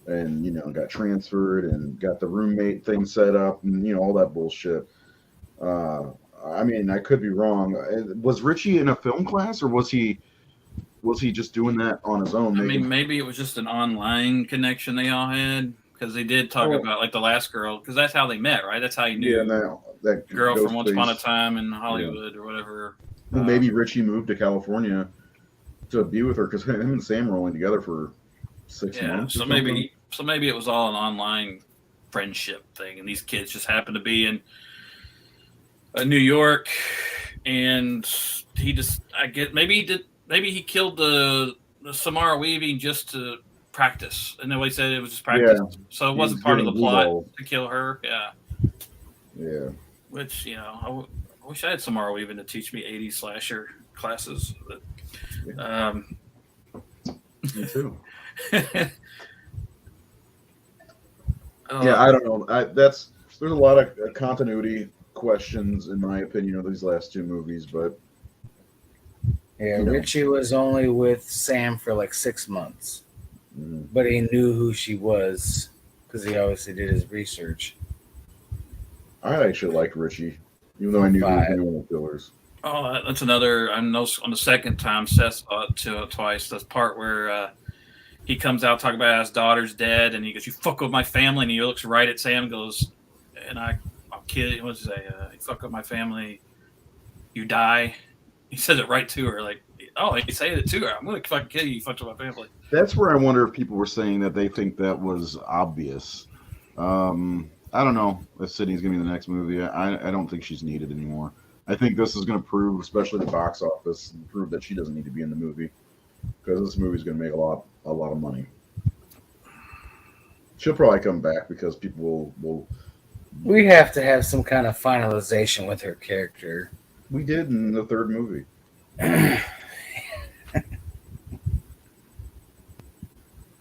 And, got transferred and got the roommate thing set up and, all that bullshit. I mean, I could be wrong. Was Richie in a film class, or was he just doing that on his own? Maybe it was just an online connection they all had, because they did talk about like the last girl, because that's how they met, right? That's how you knew that girl from Once Upon a Ghostface. Time in Hollywood or whatever. Well, maybe Richie moved to California to be with her, because him and Sam were only together for 6 months. So maybe it was all an online friendship thing, and these kids just happened to be in New York, and he just maybe he killed the Samara Weaving just to practice, and then he said it was just practice, so it wasn't part of the plot to kill her. Yeah. Which I wish I had Samara Weaving to teach me 80s slasher classes. But, me too. Yeah, I don't know. There's a lot of continuity questions, in my opinion, of these last two movies, but Richie was only with Sam for like 6 months, but he knew who she was because he obviously did his research. I actually liked Richie, even though I knew he was doing the killers. Oh, that's another. I know on the second time, Seth saw it twice. The part where he comes out talking about his daughter's dead, and he goes, "You fuck with my family," and he looks right at Sam and goes, "And I'll kill you." What's he say? "You fuck with my family, you die." He says it right to her, like, "Oh, he said it to her. I'm gonna fucking kill you. You fucked with my family." That's where I wonder if people were saying that they think that was obvious. I don't know if Sydney's gonna be in the next movie. I don't think she's needed anymore. I think this is going to prove, especially the box office, prove that she doesn't need to be in the movie, because this movie is going to make a lot of money. She'll probably come back because people will. We have to have some kind of finalization with her character. We did in the third movie. I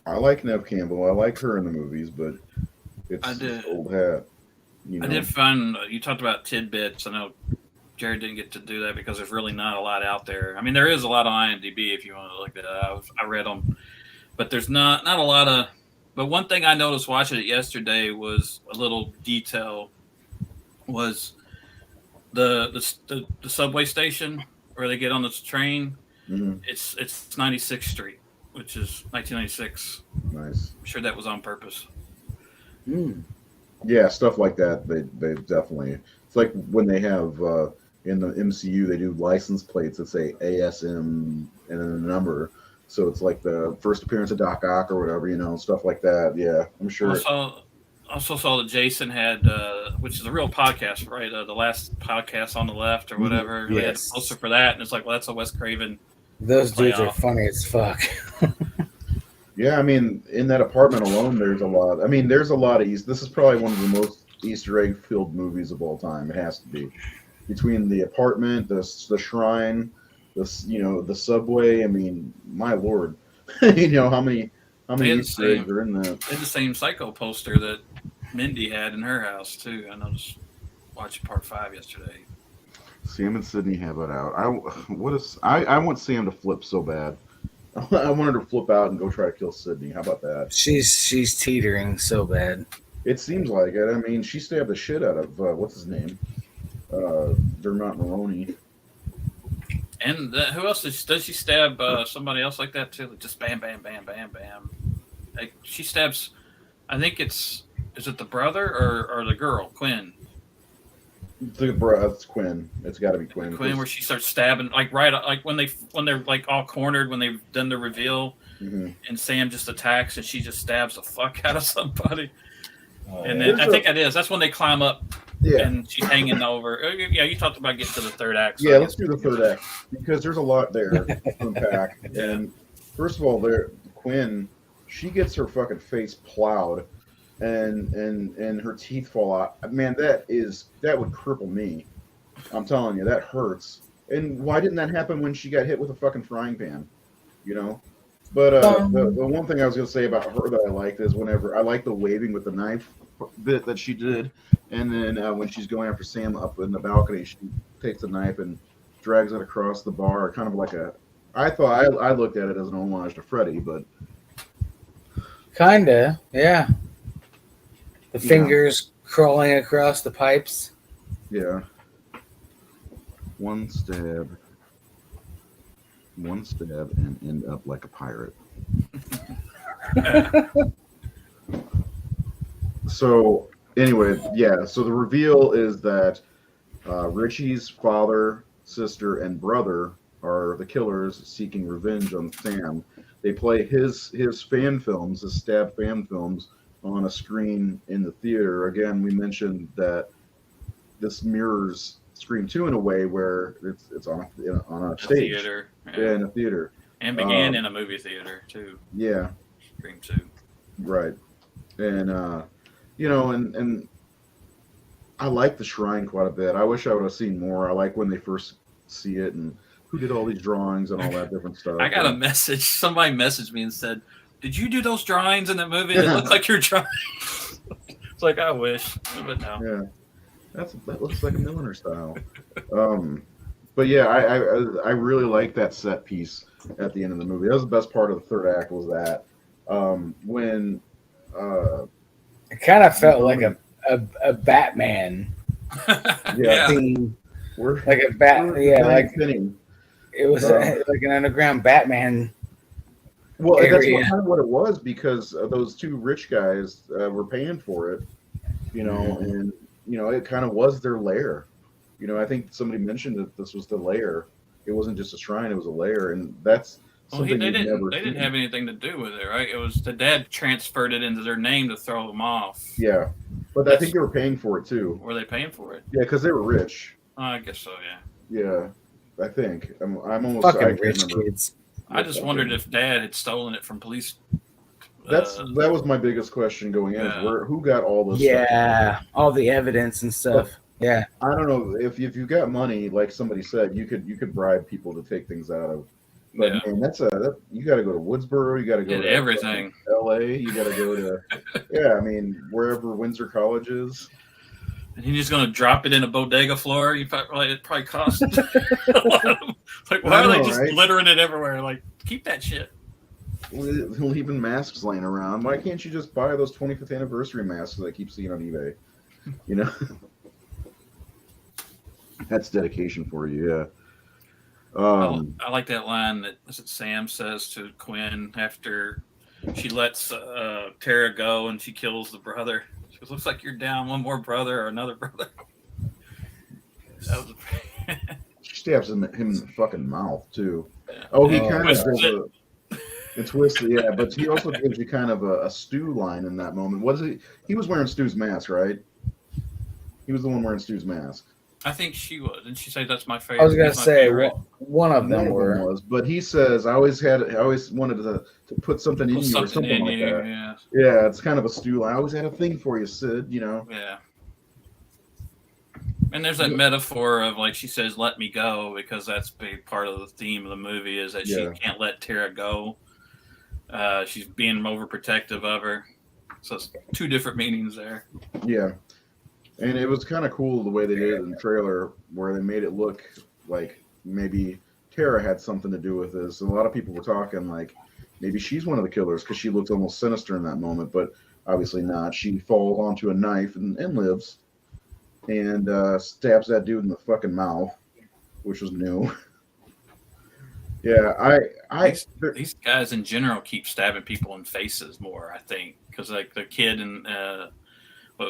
like Neve Campbell. I like her in the movies, but it's old hat. I did find you talked about tidbits. I know Jared didn't get to do that because there's really not a lot out there. I mean, there is a lot on IMDb if you want to look at it. I read them, but there's not a lot of. But one thing I noticed watching it yesterday was a little detail. Was the subway station where they get on this train? Mm-hmm. It's 96th Street, which is 1996. Nice. I'm sure that was on purpose. Yeah, stuff like that. They definitely. It's like when they have. In the MCU, they do license plates that say ASM and then a number. So it's like the first appearance of Doc Ock or whatever, stuff like that. Yeah, I'm sure. Also saw that Jason had, which is a real podcast, right? The last podcast on the left or whatever. Yes. They had a poster for that, and it's like, well, that's a Wes Craven. Those dudes are funny as fuck. Yeah, I mean, in that apartment alone, there's a lot. I mean, there's a lot of East. This is probably one of the most Easter egg filled movies of all time. It has to be. Between the apartment, the shrine, the subway. I mean, my lord, how many Easter eggs are in that? They had the same Psycho poster that Mindy had in her house too. I noticed watching part 5 yesterday. Sam and Sydney have it out. I want Sam to flip so bad. I want her to flip out and go try to kill Sydney. How about that? She's teetering so bad. It seems like it. I mean, she stabbed the shit out of what's his name, Dermot Mulroney. And who else does she stab somebody else like that too? Just bam, bam, bam, bam, bam. Like she stabs. I think is it the brother or the girl, Quinn? It's Quinn. It's got to be Quinn. Quinn, where she starts stabbing, like when they're like all cornered when they've done the reveal, and Sam just attacks and she just stabs the fuck out of somebody. And then I think that's when they climb up. Yeah. And she's hanging over. Yeah, you talked about getting to the third act. So yeah, let's do the third act because there's a lot there to unpack. And first of all, Quinn, she gets her fucking face plowed, and her teeth fall out. Man, that would cripple me. I'm telling you, that hurts. And why didn't that happen when she got hit with a fucking frying pan? But the one thing I was gonna say about her that I liked is whenever I like the waving with the knife bit that she did, and then when she's going after Sam up in the balcony, she takes the knife and drags it across the bar, kind of like I thought I looked at it as an homage to Freddy, but kinda, yeah. The fingers crawling across the pipes. Yeah. One stab, and end up like a pirate. So anyway, yeah. So the reveal is that Richie's father, sister, and brother are the killers seeking revenge on Sam. They play his fan films, his stab fan films, on a screen in the theater. Again, we mentioned that this mirrors Scream 2 in a way where it's on a stage, theater, in a theater, and began in a movie theater too. Yeah, Scream 2, right, and and I like the shrine quite a bit. I wish I would have seen more. I like when they first see it and who did all these drawings and all that different stuff. I got a message. Somebody messaged me and said, "Did you do those drawings in that movie that look like your drawings?" It's like I wish, but no. Yeah. That looks like a Milliner style. But yeah, I really like that set piece at the end of the movie. That was the best part of the third act was that when it kind of felt like a Batman thing. Like a like spinning. It was like an underground Batman. Well, area. That's kind of what it was because those two rich guys were paying for it, and it kind of was their lair. I think somebody mentioned that this was the lair. It wasn't just a shrine; it was a lair, and that's something they never didn't have anything to do with it, right? It was the dad transferred it into their name to throw them off. Yeah, but I think they were paying for it too. Were they paying for it? Yeah, because they were rich. I guess so. Yeah. Yeah, I think I'm almost fucking rich kids. I just wondered if Dad had stolen it from police. That was my biggest question going in. Yeah. Who got all this? Yeah, all the evidence and stuff. Yeah, I don't know if you've got money, like somebody said, you could bribe people to take things out of. But man, you got to go to Woodsboro, you got to go to everything. L.A., you got to go to wherever Windsor College is. And you're just gonna drop it in a bodega floor. It probably costs a lot of, like why are they just littering it everywhere? Like keep that shit. Leaving masks laying around. Why can't you just buy those 25th anniversary masks that I keep seeing on eBay? That's dedication for you, yeah. I like that line that Sam says to Quinn after she lets Tara go and she kills the brother. She goes, "Looks like you're down one more brother or another brother." She stabs him in the fucking mouth too. Oh, he kind of does it's twisted, yeah. But he also gives you kind of a Stu line in that moment. Was it? He was wearing Stu's mask, right? He was the one wearing Stu's mask. I think she was. Didn't she say that's my favorite? I was gonna say one of them was, but he says I always wanted to put something in you or something like that. Yeah. Yeah, it's kind of a Stu line. I always had a thing for you, Sid. Yeah. And there's that metaphor of, like, she says, "Let me go," because that's a big part of the theme of the movie is that she can't let Tara go. She's being overprotective of her. So it's two different meanings there. Yeah. And it was kind of cool the way they did it in the trailer, where they made it look like maybe Tara had something to do with this. And a lot of people were talking like maybe she's one of the killers because she looked almost sinister in that moment, but obviously not. She falls onto a knife and lives, and stabs that dude in the fucking mouth, which was new. Yeah, these guys in general keep stabbing people in faces more, I think, because like the kid and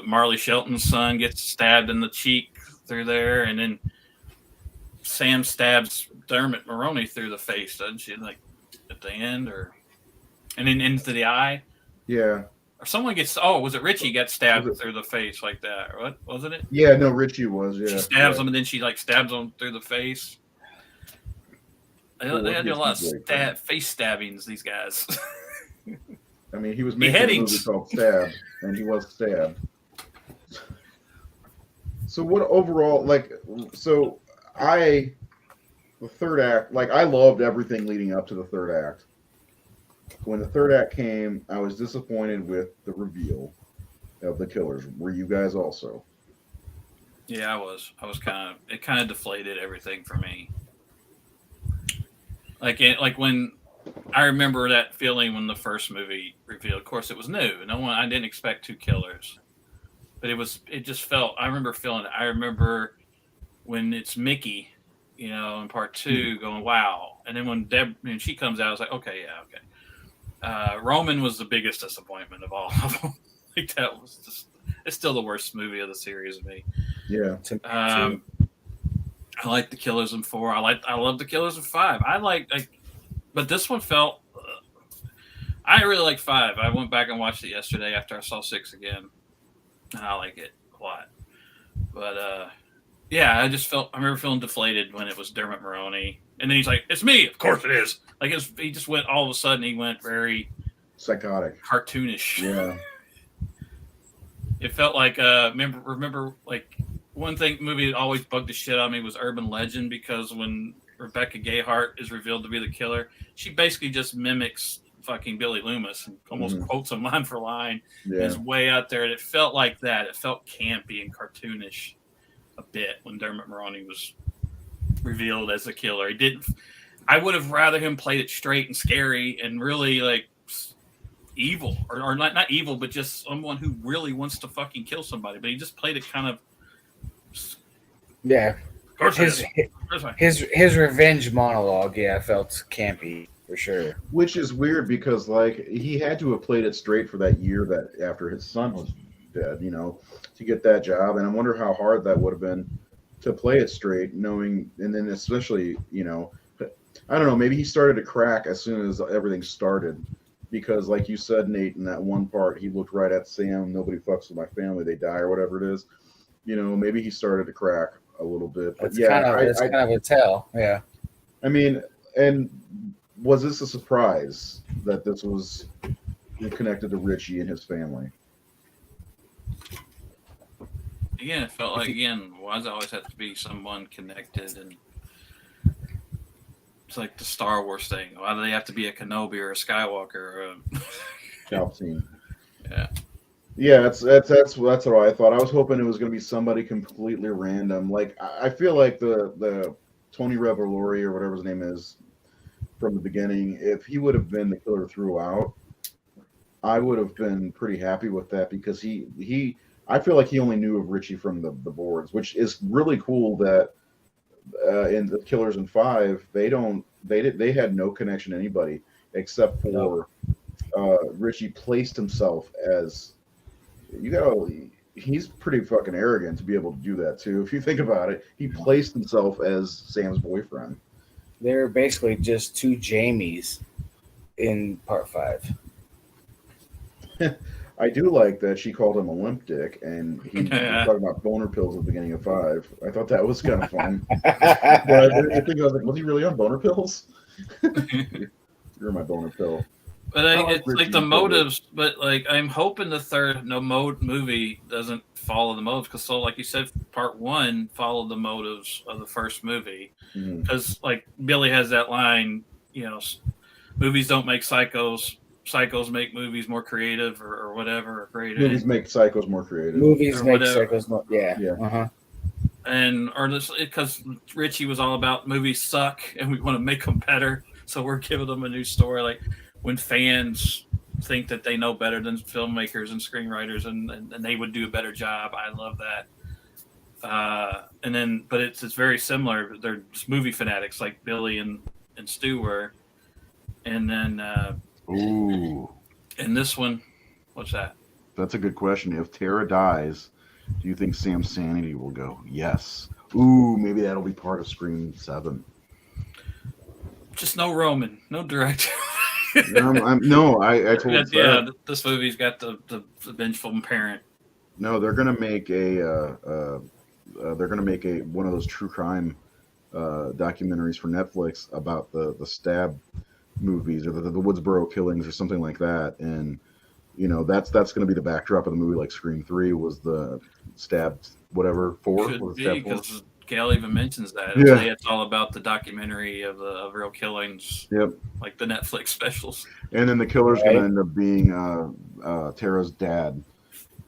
Marley Shelton's son gets stabbed in the cheek through there, and then Sam stabs Dermot Mulroney through the face, doesn't she? Like at the end, and then into the eye. Yeah. Or someone gets. Oh, was it Richie got stabbed through the face like that? Or what wasn't it? Yeah, no, Richie was. Yeah. She stabs him, and then she like stabs him through the face. They had a lot of face stabbings. These guys. I mean, he was making a movie called Stab, and he was stabbed. So what overall, like, so the third act, like, I loved everything leading up to the third act. When the third act came, I was disappointed with the reveal of the killers. Were you guys also? Yeah, I was. It kind of deflated everything for me. Like when I remember that feeling when the first movie revealed. Of course, it was new. I didn't expect two killers, but it just felt. I remember feeling it. I remember when it's Mickey, in part two, going wow, and then when she comes out, I was like, okay, yeah, okay. Roman was the biggest disappointment of all of them. Like that was just. It's still the worst movie of the series to me. Yeah. I like the Killers in 4. I love the Killers in 5. But this one felt. I really like 5. I went back and watched it yesterday after I saw 6 again, and I like it a lot. But yeah, I remember feeling deflated when it was Dermot Mulroney, and then he's like, "It's me, of course it is." Like he just went all of a sudden. He went very psychotic, cartoonish. Yeah. It felt like remember like. One movie that always bugged the shit out of me was Urban Legend, because when Rebecca Gayheart is revealed to be the killer, she basically just mimics fucking Billy Loomis and almost quotes him line for line. Yeah. It's way out there. And it felt like that. It felt campy and cartoonish a bit when Dermot Mulroney was revealed as the killer. I would have rather him played it straight and scary and really like evil, or not evil, but just someone who really wants to fucking kill somebody. But he just played it kind of. Yeah, his revenge monologue, felt campy for sure. Which is weird because like he had to have played it straight for that year that after his son was dead, to get that job. And I wonder how hard that would have been to play it straight, knowing, and then especially, I don't know, maybe he started to crack as soon as everything started, because like you said, Nate, in that one part, he looked right at Sam. Nobody fucks with my family; they die, or whatever it is. Maybe he started to crack a little bit. But it's kind of a tell. Yeah. I mean, and was this a surprise that this was connected to Richie and his family? Again, it felt like, why does it always have to be someone connected? And it's like the Star Wars thing. Why do they have to be a Kenobi or a Skywalker or a Palpatine? Yeah. Yeah, that's what I thought. I was hoping it was going to be somebody completely random. Like I feel like the Tony Revolori or whatever his name is from the beginning, if he would have been the killer throughout, I would have been pretty happy with that, because I feel like he only knew of Richie from the boards, which is really cool that in the Killers in 5 they had no connection to anybody except for Richie placed himself as. He's pretty fucking arrogant to be able to do that too. If you think about it, he placed himself as Sam's boyfriend. They're basically just two Jamies in part 5. I do like that she called him a limp dick, and he was talking about boner pills at the beginning of 5. I thought that was kind of fun. But I think I was like, was he really on boner pills? You're my boner pill. But I like it's like Richie the and motives. But like I'm hoping the third movie doesn't follow the motives because so like you said, part one followed the motives of the first movie Mhm. because like Billy has that line, movies don't make psychos. Psychos make movies more creative or whatever, or creative. Movies make psychos more creative. Movies Or make whatever. psychos more. Yeah. Yeah. Uh-huh. And or this because Richie was all about movies suck and we want to make them better, so we're giving them a new story. Like when fans think that they know better than filmmakers and screenwriters, and they would do a better job. I love that. And then, but it's very similar. They're just movie fanatics like Billy and Stu were. And then Ooh, in this one, what's that? that's a good question. If Tara dies, do you think Sam's sanity will go? Yes. Ooh, maybe that'll be part of Scream 7. Just no Roman, no director. No, I told Seth. Yeah, this movie's got the vengeful parent. No, they're gonna make one of those true crime documentaries for Netflix about the stab movies or the Woodsboro killings or something like that, and that's going to be the backdrop of the movie. Like Scream 3 was the stabbed whatever 4 Could was be stabbed 4. because Gail even mentions that. Yeah. It's all about the documentary of real killings. Yep. Like the Netflix specials. And then the killer's going to end up being Tara's dad.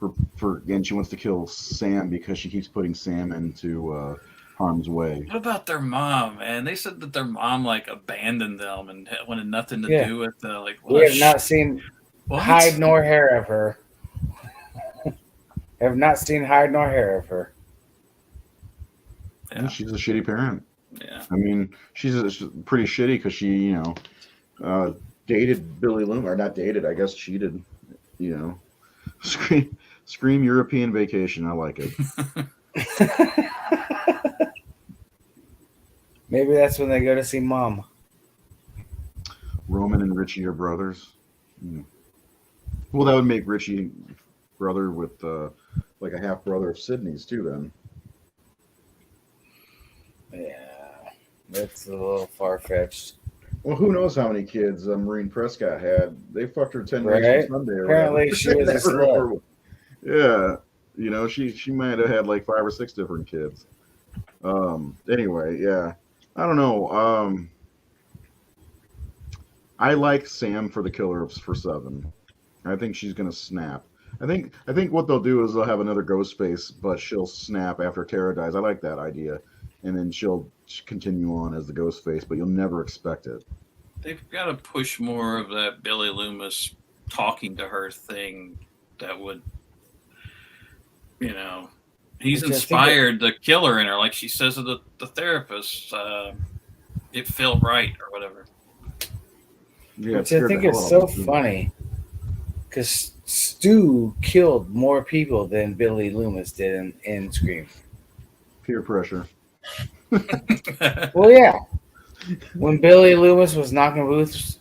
And she wants to kill Sam because she keeps putting Sam into harm's way. What about their mom, man? They said that their mom like abandoned them and wanted nothing to do with we have not seen hide nor hair of her. Have not seen hide nor hair of her. Yeah. She's a shitty parent. Yeah. I mean, she's pretty shitty because she, dated Billy Loomis, or not dated, I guess cheated, Scream European Vacation. I like it. Maybe that's when they go to see Mom. Roman and Richie are brothers. Well, that would make Richie brother with like a half brother of Sydney's too. Then. Yeah, that's a little far fetched. Well, who knows how many kids Maureen Prescott had? They fucked her 10 right? nights on Sunday. Apparently, she was a slut. Yeah, she might have had like 5 or 6 different kids. Anyway, yeah, I don't know. I like Sam for the killer for 7. I think she's gonna snap. I think what they'll do is they'll have another Ghostface, but she'll snap after Tara dies. I like that idea, and then she'll continue on as the Ghostface, but you'll never expect it. They've got to push more of that Billy Loomis talking to her thing. That would, he's inspired the killer in her, like she says to the therapist. It felt right or whatever. Yeah, which I think is so funny because Stu killed more people than Billy Loomis did in Scream. Peer pressure. Well, yeah. When Billy Loomis was knocking boots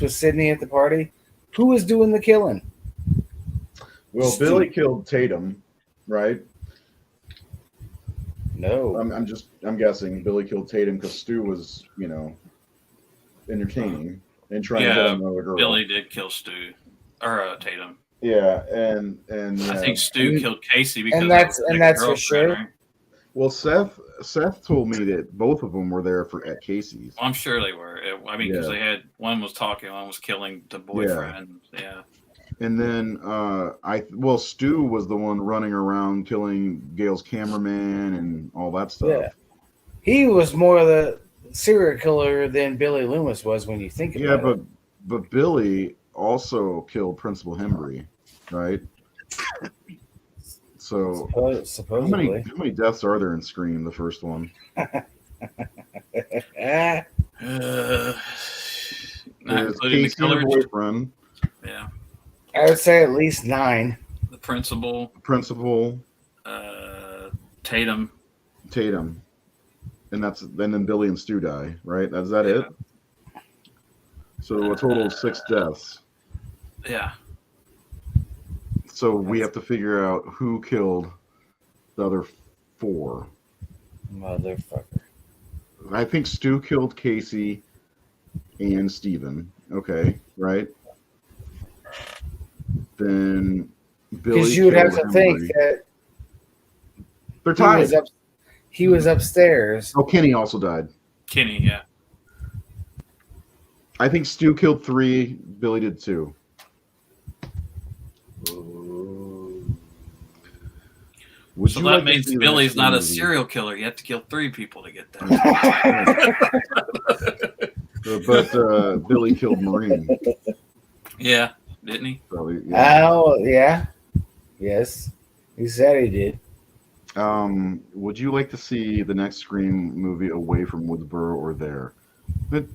with Sydney at the party, who was doing the killing? Well, Stu. Billy killed Tatum, right? No. I'm guessing Billy killed Tatum because Stu was, entertaining and trying to get another girl. Billy did kill Stu or Tatum. Yeah, and I think Stu killed Casey because that's for sure. Right? Well, Seth told me that both of them were there at Casey's. Well, I'm sure they were. Because they had one was talking, one was killing the boyfriend. Yeah. And then Stu was the one running around killing Gail's cameraman and all that stuff. Yeah, he was more the serial killer than Billy Loomis was when you think about it. Yeah, but Billy also killed Principal Hembry, right? So supposedly, how many deaths are there in Scream, the first one? Not including the killer boyfriend. Yeah, I would say at least 9. The principal, Tatum, and then Billy and Stu die, right? Is that it? So a total of 6 deaths. Yeah. So we have to figure out who killed the other 4. Motherfucker. I think Stu killed Casey. and Steven. Okay, right? Then Billy Because you would have killed to think Henry. that They're he was tied. up. He was upstairs. Oh, Kenny also died. Kenny, yeah. I think Stu killed 3. Billy did 2. Would So you that like to means see the Billy's next not a movie? serial killer. You have to kill 3 people to get that. But Billy killed Maureen. Yeah, didn't he? Probably, yeah. Oh, yeah. Yes. He said he did. Would you like to see the next Scream movie away from Woodsboro or there?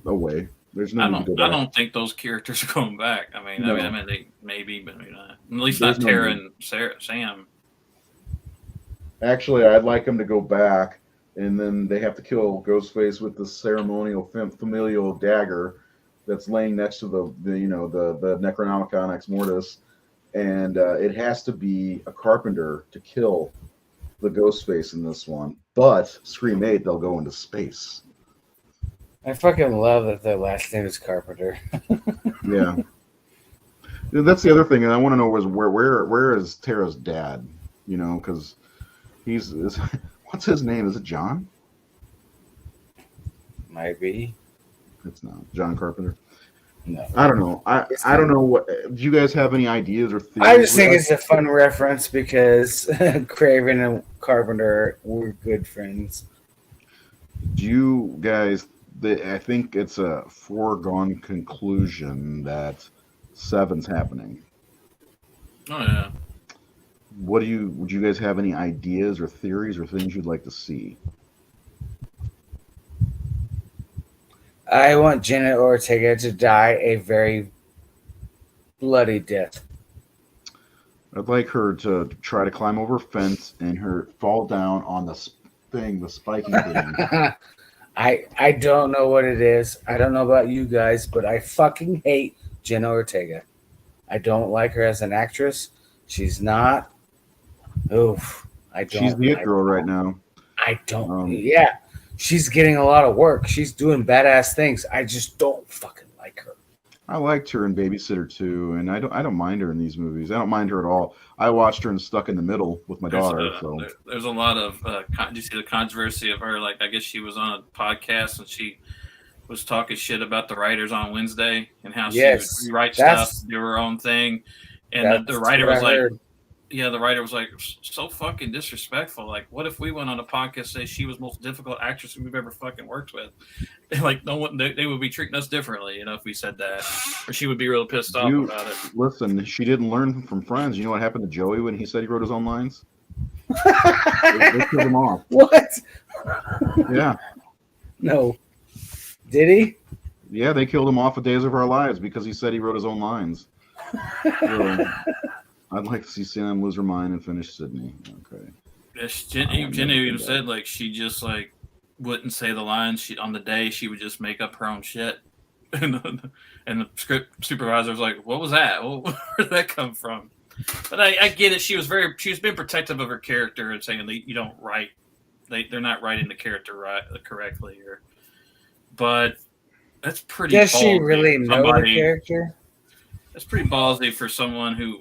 Away. There's no need to go I back. don't think those characters are going back. I mean, No. they maybe, but maybe not. At least There's not no Tara need. and Sam. Actually, I'd like them to go back, and then they have to kill Ghostface with the ceremonial familial dagger that's laying next to the Necronomicon Ex Mortis, and it has to be a carpenter to kill the Ghostface in this one. But Scream 8, they'll go into space. I fucking love that their last name is Carpenter. Yeah. That's the other thing, and I want to know is where is Tara's dad? You know, because what's his name? Is it John? Might be. It's not John Carpenter. No. I don't know. I don't know what. Do you guys have any ideas or theories? I just think it's a fun reference because Craven and Carpenter were good friends. Do you guys? I think it's a foregone conclusion that 7's happening. Oh yeah. Would you guys have any ideas or theories or things you'd like to see? I want Jenna Ortega to die a very bloody death. I'd like her to try to climb over a fence and her fall down on the spiking thing. I don't know what it is. I don't know about you guys, but I fucking hate Jenna Ortega. I don't like her as an actress. She's not. Oof. I don't. She's the it girl right now. I don't. Yeah. She's getting a lot of work. She's doing badass things. I just don't fucking like her. I liked her in Babysitter 2, and I don't mind her in these movies. I don't mind her at all. I watched her in Stuck in the Middle with my daughter. There's a lot of do you see the controversy of her? Like, I guess she was on a podcast and she was talking shit about the writers on Wednesday and how she would rewrite stuff, do her own thing, and the writer was like, yeah, the writer was like, so fucking disrespectful. Like, what if we went on a podcast and say she was the most difficult actress we've ever fucking worked with? And like, no one, they would be treating us differently, you know, if we said that, or she would be real pissed off about it. Listen, she didn't learn from Friends. You know what happened to Joey when he said he wrote his own lines? they killed him off. What? Yeah. No. Did he? Yeah, they killed him off of Days of Our Lives because he said he wrote his own lines. So, I'd like to see Sam lose her mind and finish Sydney. Okay. Yes, Jenny even said like she just like wouldn't say the lines. She on the day she would just make up her own shit, and the script supervisor was like, "What was that? Well, where did that come from?" But I get it. She was being protective of her character and saying that you don't write. They're not writing the character correctly here. But that's pretty. Does she really know the character? That's pretty ballsy for someone who,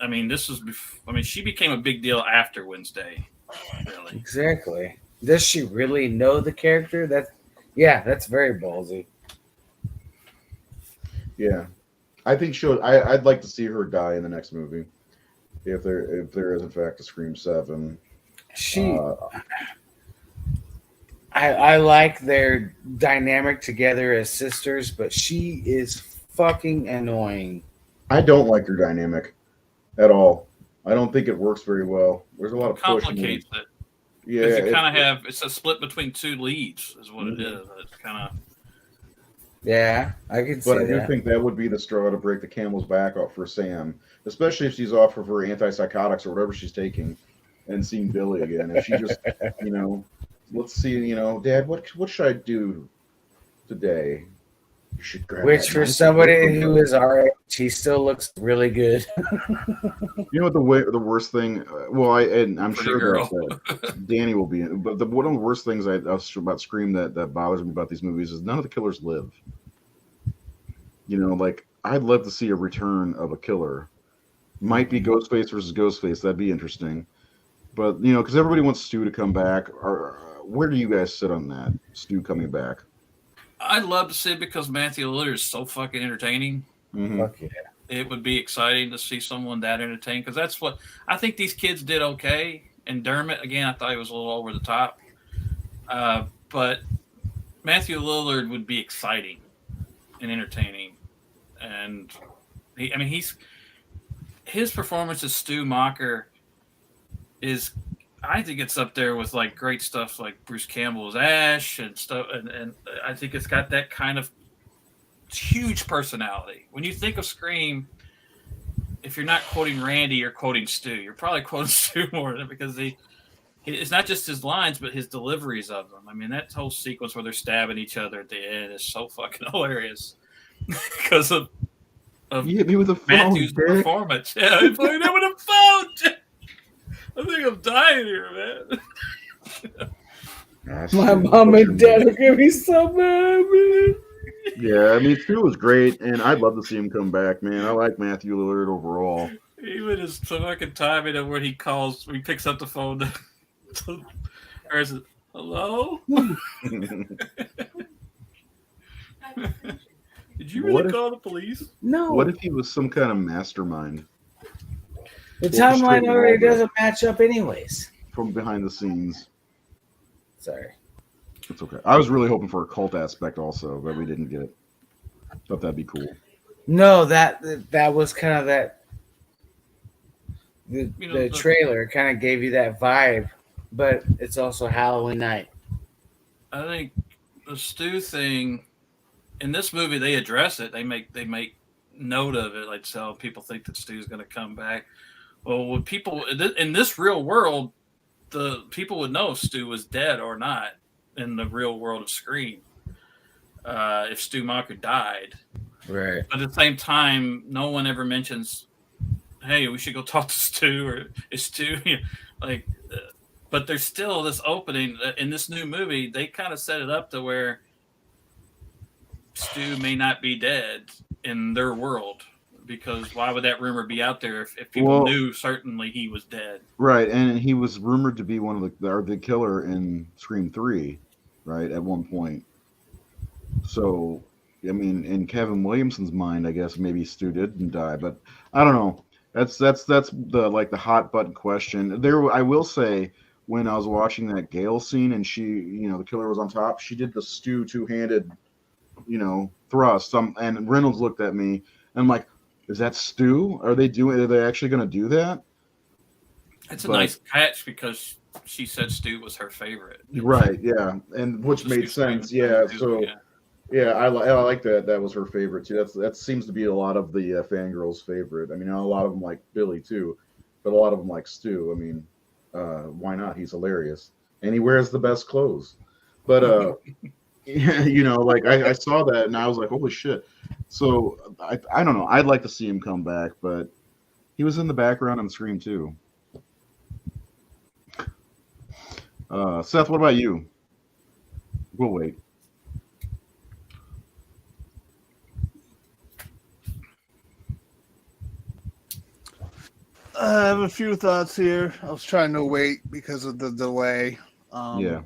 I mean, she became a big deal after Wednesday. Really. Exactly. Does she really know the character? That's very ballsy. Yeah, I think I'd like to see her die in the next movie, if there is in fact a Scream 7. I like their dynamic together as sisters, but she is fucking annoying. I don't like her dynamic at all. I don't think it works very well. There's a lot of complicates it. Yeah, you kind of it's a split between 2 leads, is what it is. It's kind of. Yeah, I can see that. But I do think that would be the straw to break the camel's back off for Sam, especially if she's off of her antipsychotics or whatever she's taking, and seeing Billy again. If she just, let's see, Dad, what should I do today? You should grab. Which for somebody who is our age, he still looks really good. You know what the worst thing? Well, I'm sure that Danny will be in. But one of the worst things about Scream that bothers me about these movies is none of the killers live. You know, like I'd love to see a return of a killer. Might be Ghostface versus Ghostface. That'd be interesting. But you know, because everybody wants Stu to come back. Or where do you guys sit on that? Stu coming back? I'd love to see it because Matthew Lillard is so fucking entertaining. Mm-hmm. Fuck yeah. It would be exciting to see someone that entertained because that's what I think these kids did okay. And Dermot, again, I thought he was a little over the top. But Matthew Lillard would be exciting and entertaining. And his performance as Stu Macher is, I think it's up there with like great stuff like Bruce Campbell's Ash and stuff. And I think it's got that kind of huge personality. When you think of Scream, if you're not quoting Randy, you're quoting Stu. You're probably quoting Stu more because it's not just his lines, but his deliveries of them. I mean, that whole sequence where they're stabbing each other at the end is so fucking hilarious because of You hit me with a phone, Matthew's Dick. performance. Yeah, he played it with a phone. I think I'm dying here, man. My mom and dad are gonna be so mad, man. Yeah, I mean, Stu was great, and I'd love to see him come back, man. I like Matthew Lillard overall. Even his fucking timing of when he picks up the phone or is it, hello? Did you really call the police? No. What if he was some kind of mastermind The timeline already doesn't match up, anyways. from behind the scenes? Sorry. It's okay. I was really hoping for a cult aspect also, but we didn't get it. Thought that'd be cool. No, that was kind of that. The trailer kind of gave you that vibe, but it's also Halloween night. I think the Stu thing in this movie, they address it. They make note of it, like so people think that Stu's going to come back. Well, when people in this real world, the people would know if Stu was dead or not in the real world of Scream. If Stu Macher died, Right. But at the same time, no one ever mentions, "Hey, we should go talk to Stu," or "Is Stu," like. But there's still this opening in this new movie. They kind of set it up to where Stu may not be dead in their world, because why would that rumor be out there if people knew certainly he was dead? Right, and he was rumored to be one of the killer in Scream 3, right, at one point. So, I mean, in Kevin Williamson's mind, I guess maybe Stu didn't die, but I don't know. That's the hot button question. I will say, when I was watching that Gale scene and the killer was on top, she did the Stu two-handed, thrust. And Reynolds looked at me and I'm like, is that Stu? Are they actually going to do that? It's a nice catch because she said Stu was her favorite. Right, yeah. And which made sense. Yeah. So yeah, I like that. That was her favorite too. That seems to be a lot of the fangirls' favorite. I mean, a lot of them like Billy too, but a lot of them like Stu. I mean, why not? He's hilarious, and he wears the best clothes. But I saw that and I was like, holy shit. So I don't know. I'd like to see him come back, but he was in the background on Scream too. Seth, what about you? We'll wait. I have a few thoughts here. I was trying to wait because of the delay. Yeah.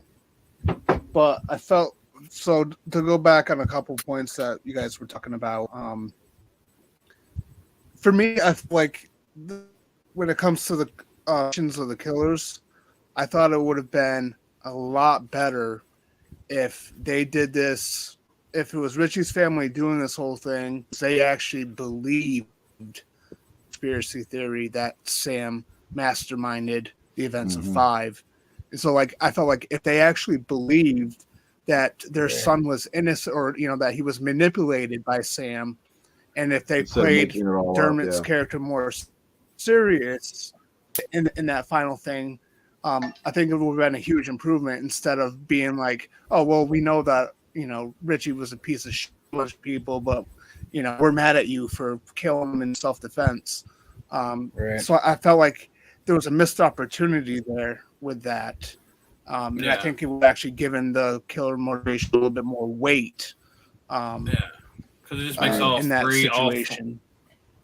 But I felt so to go back on a couple points that you guys were talking about. For me, I feel like when it comes to the actions of the killers, I thought it would have been a lot better if they did this. If it was Richie's family doing this whole thing, they actually believed conspiracy theory that Sam masterminded the events of 5. And so I felt like if they actually believed that their son was innocent or that he was manipulated by Sam, and if they played Dermot's character more serious in that final thing, I think it would have been a huge improvement instead of being like, oh well, we know that Richie was a piece of shit with people, but we're mad at you for killing him in self-defense. So I felt like there was a missed opportunity there with that. And I think it would actually given the killer motivation a little bit more weight. Because Because it just makes all in that three situation.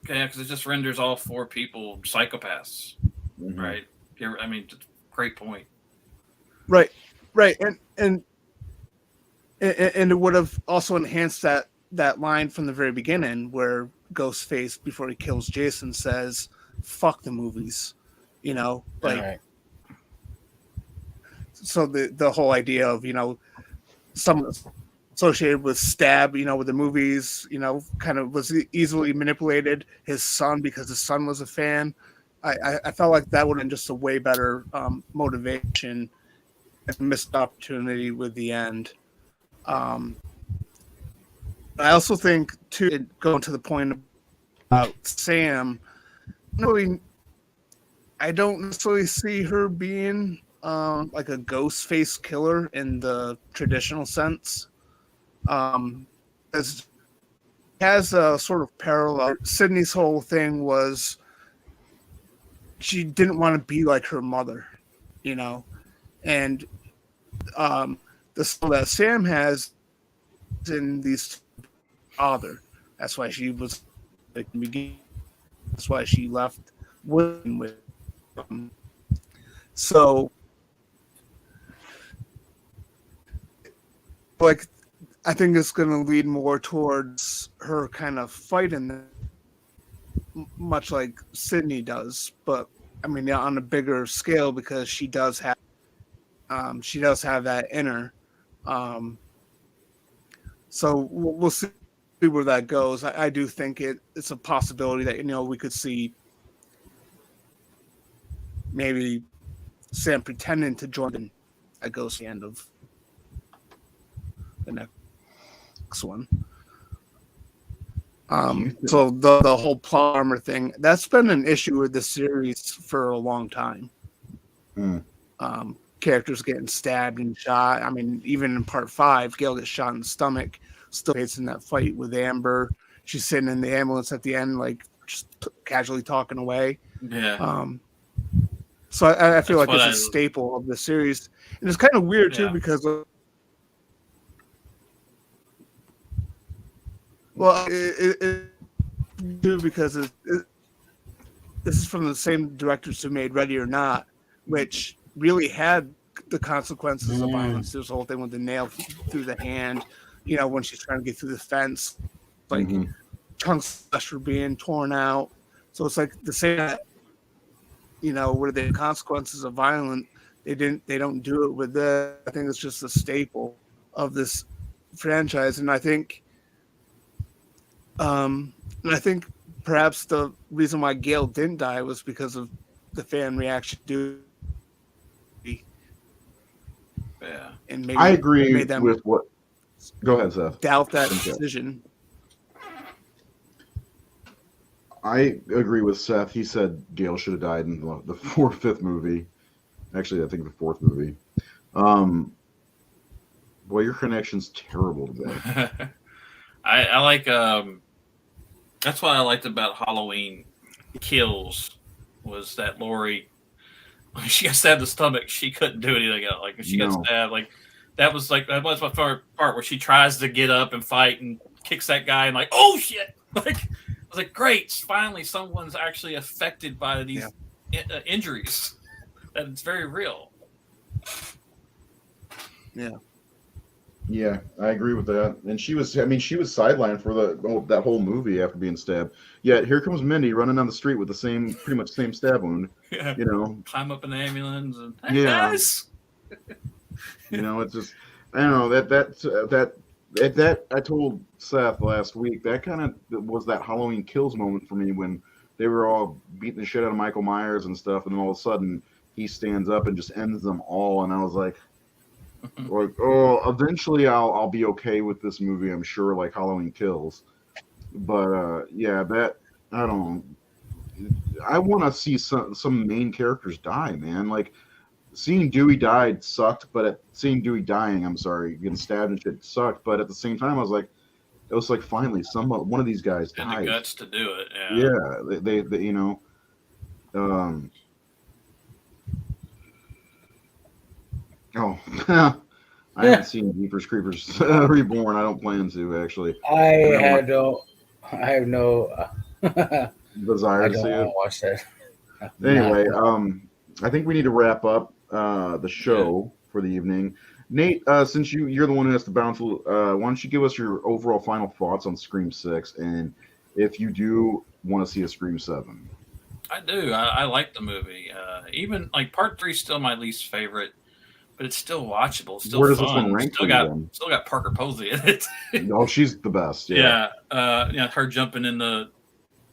Okay, because it just renders all four people psychopaths, Mhm. right? I mean, great point. Right, right, and it would have also enhanced that line from the very beginning where Ghostface, before he kills Jason, says, "Fuck the movies," like. Right. So the whole idea of someone associated with Stab, with the movies, kind of was easily manipulated. His son, because his son was a fan. I felt like that would have been just a way better motivation and missed opportunity with the end. I also think too, going to the point about Sam, really, I don't necessarily see her being like a ghost face killer in the traditional sense. As has a sort of parallel. Sydney's whole thing was she didn't want to be like her mother, and the soul that Sam has in these father. That's why she was like the beginning. That's why she left with him. So, like, I think it's going to lead more towards her kind of fighting, much like Sydney does, but I mean, yeah, on a bigger scale because she does have that inner. So we'll see where that goes. I do think it's a possibility that we could see maybe Sam pretending to join. That goes to the end of the next one. So the whole plot armor thing, that's been an issue with the series for a long time. Characters getting stabbed and shot. I mean, even in part 5, Gail gets shot in the stomach, still hates in that fight with Amber. She's sitting in the ambulance at the end, like just casually talking away. Yeah. So I feel like it's a staple of the series. And it's kind of weird too, because this is from the same directors who made Ready or Not, which really had the consequences of violence. There's the whole thing with the nail through the hand, when she's trying to get through the fence, like chunks of flesh were being torn out. So it's like the same, where the consequences of violence, they don't do it with this. I think it's just a staple of this franchise. And I think perhaps the reason why Gail didn't die was because of the fan reaction to. Yeah, and maybe I agree made them with what. Go ahead, Seth. Doubt that decision. I agree with Seth. He said Gail should have died in the fifth movie. Actually, I think the fourth movie. Boy, your connection's terrible today. I like. That's what I liked about Halloween Kills was that Laurie, when she got stabbed in the stomach, she couldn't do anything else. Like if she got stabbed, that was my favorite part where she tries to get up and fight and kicks that guy and like, oh shit! Like I was like, great, finally someone's actually affected by these injuries. That it's very real. Yeah. Yeah, I agree with that. And she was sidelined for that whole movie after being stabbed. Yet here comes Mindy running down the street with pretty much the same stab wound. Yeah. Climb up an ambulance and hey guys. It's just I don't know that I told Seth last week that kind of was that Halloween Kills moment for me when they were all beating the shit out of Michael Myers and stuff, and then all of a sudden he stands up and just ends them all, and I was like, eventually I'll be okay with this movie, I'm sure, like Halloween Kills. But that I don't know. I want to see some main characters die, man. Like seeing Dewey died sucked, but seeing Dewey dying, getting stabbed and shit sucked. But at the same time, it was like finally one of these guys died. And the guts to do it. Yeah, they I haven't seen Jeepers Creepers Reborn. I don't plan to actually. I have no Desire I to don't see want to it. watch that. Anyway, Not- I think we need to wrap up the show for the evening. Nate, since you're the one who has to bounce, why don't you give us your overall final thoughts on Scream 6, and if you do want to see a Scream 7? I do. I like the movie. Even like part 3 is still my least favorite, but it's still watchable. It's still Where does fun. this one rank Still for you got then? still got Parker Posey in it. Oh, she's the best. Yeah. Yeah. Her jumping in the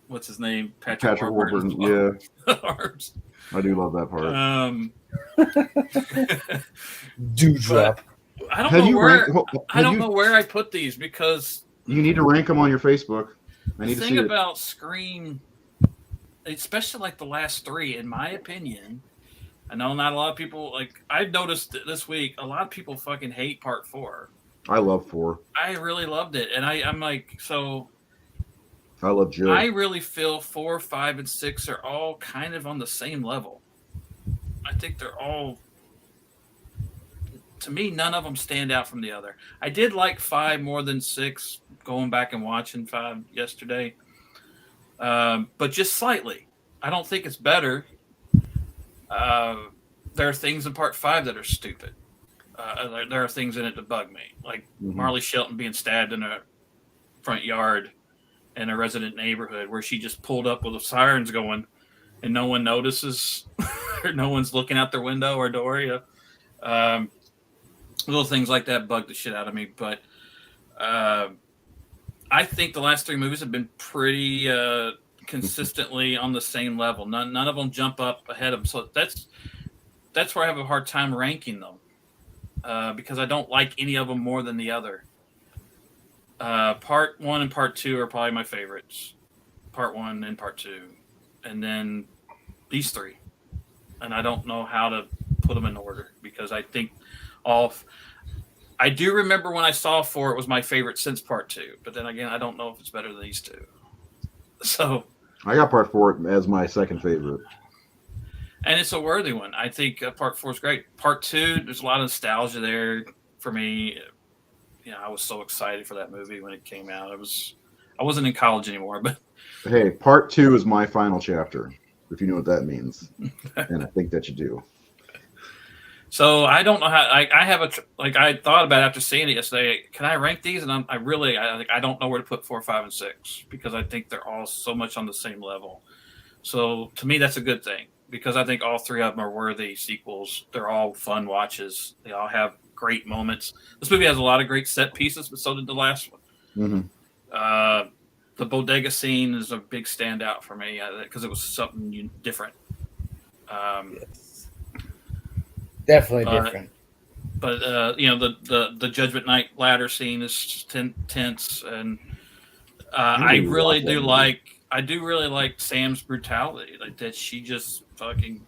what's his name, Patrick Warburton. Warburton's Yeah, arms. I do love that part. Dewdrop. I don't Have know you where ranked- I don't know where I put these because You need to rank them on your Facebook. I the need to thing see it. about Scream, especially like the last 3, in my opinion, I know not a lot of people like. I've noticed this week a lot of people fucking hate part 4. I love 4. I really loved it, and I'm like, so I love Jill. I really feel 4, 5, and 6 are all kind of on the same level. I think they're all, to me, none of them stand out from the other. I did like 5 more than 6, going back and watching 5 yesterday, but just slightly. I don't think it's better. There are things in part 5 that are stupid. There are things in it that bug me, like Marley Shelton being stabbed in a front yard in a resident neighborhood where she just pulled up with the sirens going and no one notices or no one's looking out their window or door. Little things like that bug the shit out of me. But I think the last 3 movies have been pretty consistently on the same level. None of them jump up ahead of them. So that's where I have a hard time ranking them because I don't like any of them more than the other. Part 1 and part 2 are probably my favorites. Part 1 and part 2. And then these 3. And I don't know how to put them in order because I think I do remember when I saw 4, it was my favorite since part 2. But then again, I don't know if it's better than these 2. So I got part 4 as my second favorite. And it's a worthy one. I think part 4 is great. Part 2, there's a lot of nostalgia there for me. I was so excited for that movie when it came out. I wasn't in college anymore, but hey, part 2 is my final chapter, if you know what that means, and I think that you do. So I don't know how. I have I thought about it after seeing it yesterday. Can I rank these? And I don't know where to put 4, 5, and 6 because I think they're all so much on the same level. So to me, that's a good thing because I think all 3 of them are worthy sequels. They're all fun watches. They all have great moments. This movie has a lot of great set pieces, but so did the last one. The bodega scene is a big standout for me because it was something different. Yes. Definitely different. But the Judgment Night ladder scene is tense, and I really do like Sam's brutality, like that she just fucking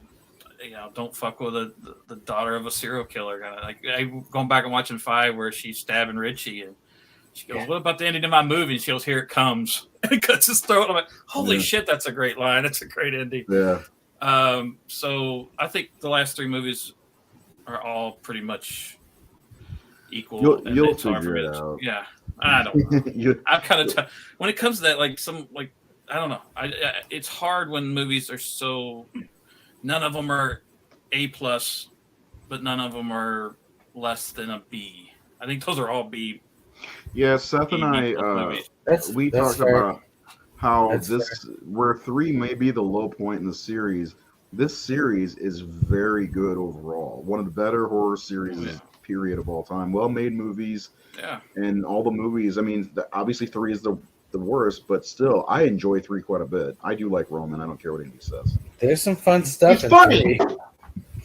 don't fuck with the daughter of a serial killer. Like I'm going back and watching 5 where she's stabbing Richie and she goes, "What about the ending of my movie?" And she goes, "Here it comes," and it cuts his throat. I'm like, "Holy shit, that's a great line. That's a great ending." Yeah. So I think the last 3 movies are all pretty much equal. You'll figure it out. Yeah, I don't know. I'm kind of when it comes to that, I don't know. It's hard when movies are so. None of them are A+, but none of them are less than a B. I think those are all B. Yeah, Seth and I, we talked about how where 3 may be the low point in the series. This series is very good overall. One of the better horror series, period, of all time. Well-made movies. Yeah. And all the movies. I mean, obviously 3 is the worst, but still, I enjoy 3 quite a bit. I do like Roman. I don't care what anybody says. There's some fun stuff. It's funny.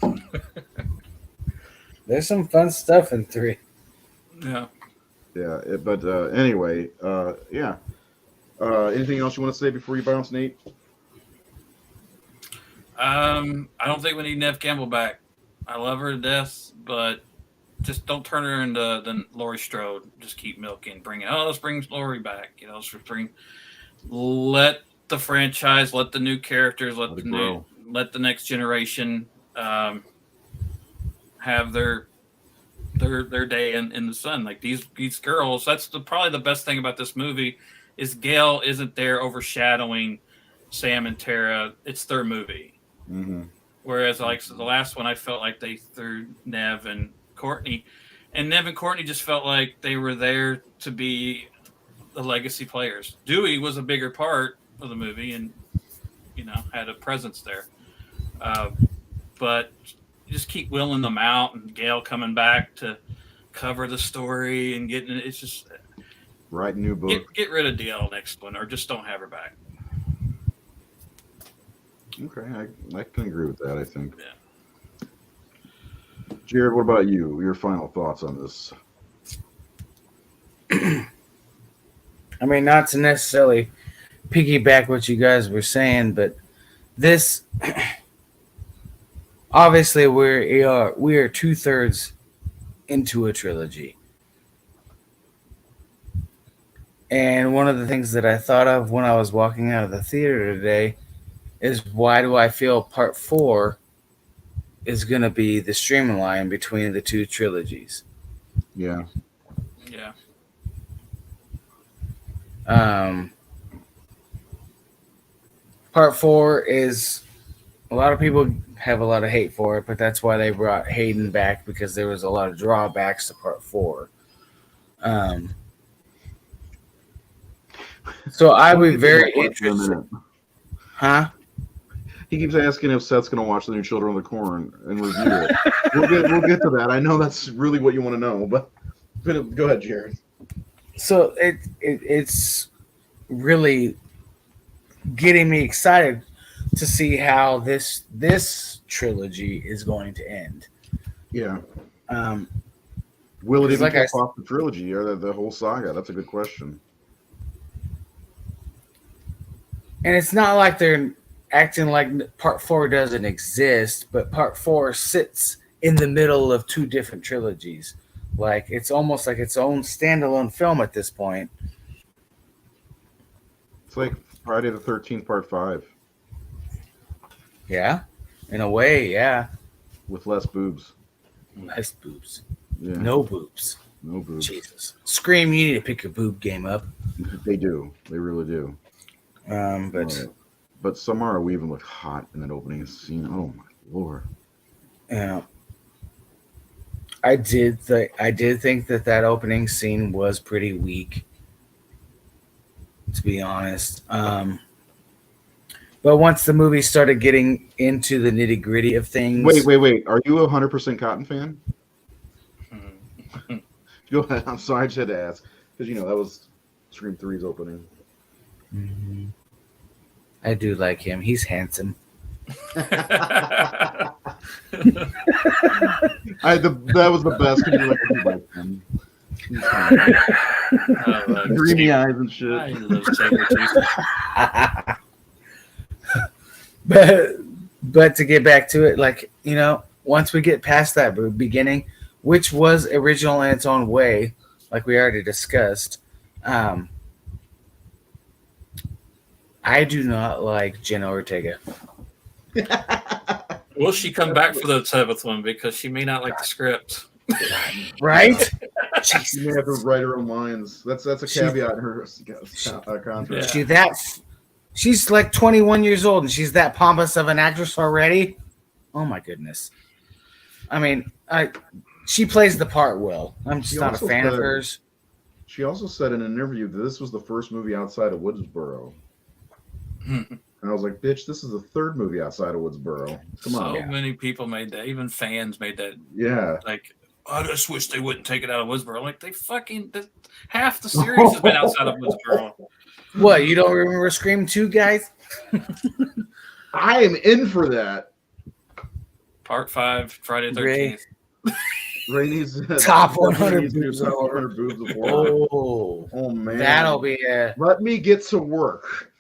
3. There's some fun stuff in 3. Yeah. Yeah, but anyway, yeah. Anything else you want to say before you bounce, Nate? I don't think we need Neve Campbell back. I love her to death, but just don't turn her into Laurie Strode. Just keep milking. Let's bring Laurie back. Let the franchise, let the new characters, let the next generation have their their day in the sun. Like these girls, that's probably the best thing about this movie is Gail isn't there overshadowing Sam and Tara. It's their movie. Mm-hmm. Whereas like so the last one, I felt like they threw Nev and Courtney, and Nev and Courtney just felt like they were there to be the legacy players. Dewey was a bigger part of the movie and had a presence there, but you just keep wheeling them out and Gail coming back to cover the story and getting it. It's just write a new book. Get rid of DL next one, or just don't have her back. Okay, I can agree with that. I think. Yeah. Jared, what about you? Your final thoughts on this? I mean, not to necessarily piggyback what you guys were saying, but this obviously we are 2/3 into a trilogy. And one of the things that I thought of when I was walking out of the theater today is, why do I feel part 4 is going to be the streamline between the two trilogies? Yeah. Yeah. Part 4 is, a lot of people have a lot of hate for it, but that's why they brought Hayden back, because there was a lot of drawbacks to part 4. So I would be very interested. Huh? He keeps asking if Seth's going to watch the new Children of the Corn and review it. We'll get to that. I know that's really what you want to know, but go ahead, Jared. So it's really getting me excited to see how this trilogy is going to end. Yeah. Will it even like kick off the trilogy or the whole saga? That's a good question. And it's not like they're acting like part 4 doesn't exist, but part 4 sits in the middle of two different trilogies. Like, it's almost like its own standalone film at this point. It's like Friday the 13th, part 5. Yeah, in a way, yeah. With less boobs. Less boobs. Yeah. No boobs. No boobs. Jesus. Scream, you need to pick your boob game up. They do. They really do. But Samara Weaving looked hot in that opening scene. Oh my lord. Yeah. I did think that opening scene was pretty weak, to be honest. But once the movie started getting into the nitty gritty of things. Wait. Are you a 100% Cotton fan? Go ahead. I'm sorry, I just had to ask. Because, that was Scream 3's opening. Mm-hmm. I do like him. He's handsome. That was the best. Because you like him. Dreamy eyes and shit. I love Saber But to get back to it, once we get past that beginning, which was original in its own way, like we already discussed, I do not like Jenna Ortega. Will she come back for the 7th one? Because she may not like the script. Right? She may have to write her own lines. That's a caveat in her contract. Yeah. She's like 21 years old and she's that pompous of an actress already. Oh my goodness. I mean, she plays the part well. I'm just not a fan of hers. She also said in an interview that this was the first movie outside of Woodsboro. And I was like, bitch, this is the 3rd movie outside of Woodsboro. Come on. So many people made that. Even fans made that. Yeah. Like, I just wish they wouldn't take it out of Woodsboro. Like, half the series has been outside of Woodsboro. What, you don't remember Scream 2, guys? I am in for that. Part 5, Friday the 13th. Rainey's top 100 boobs. Oh man. That'll be Let me get to work.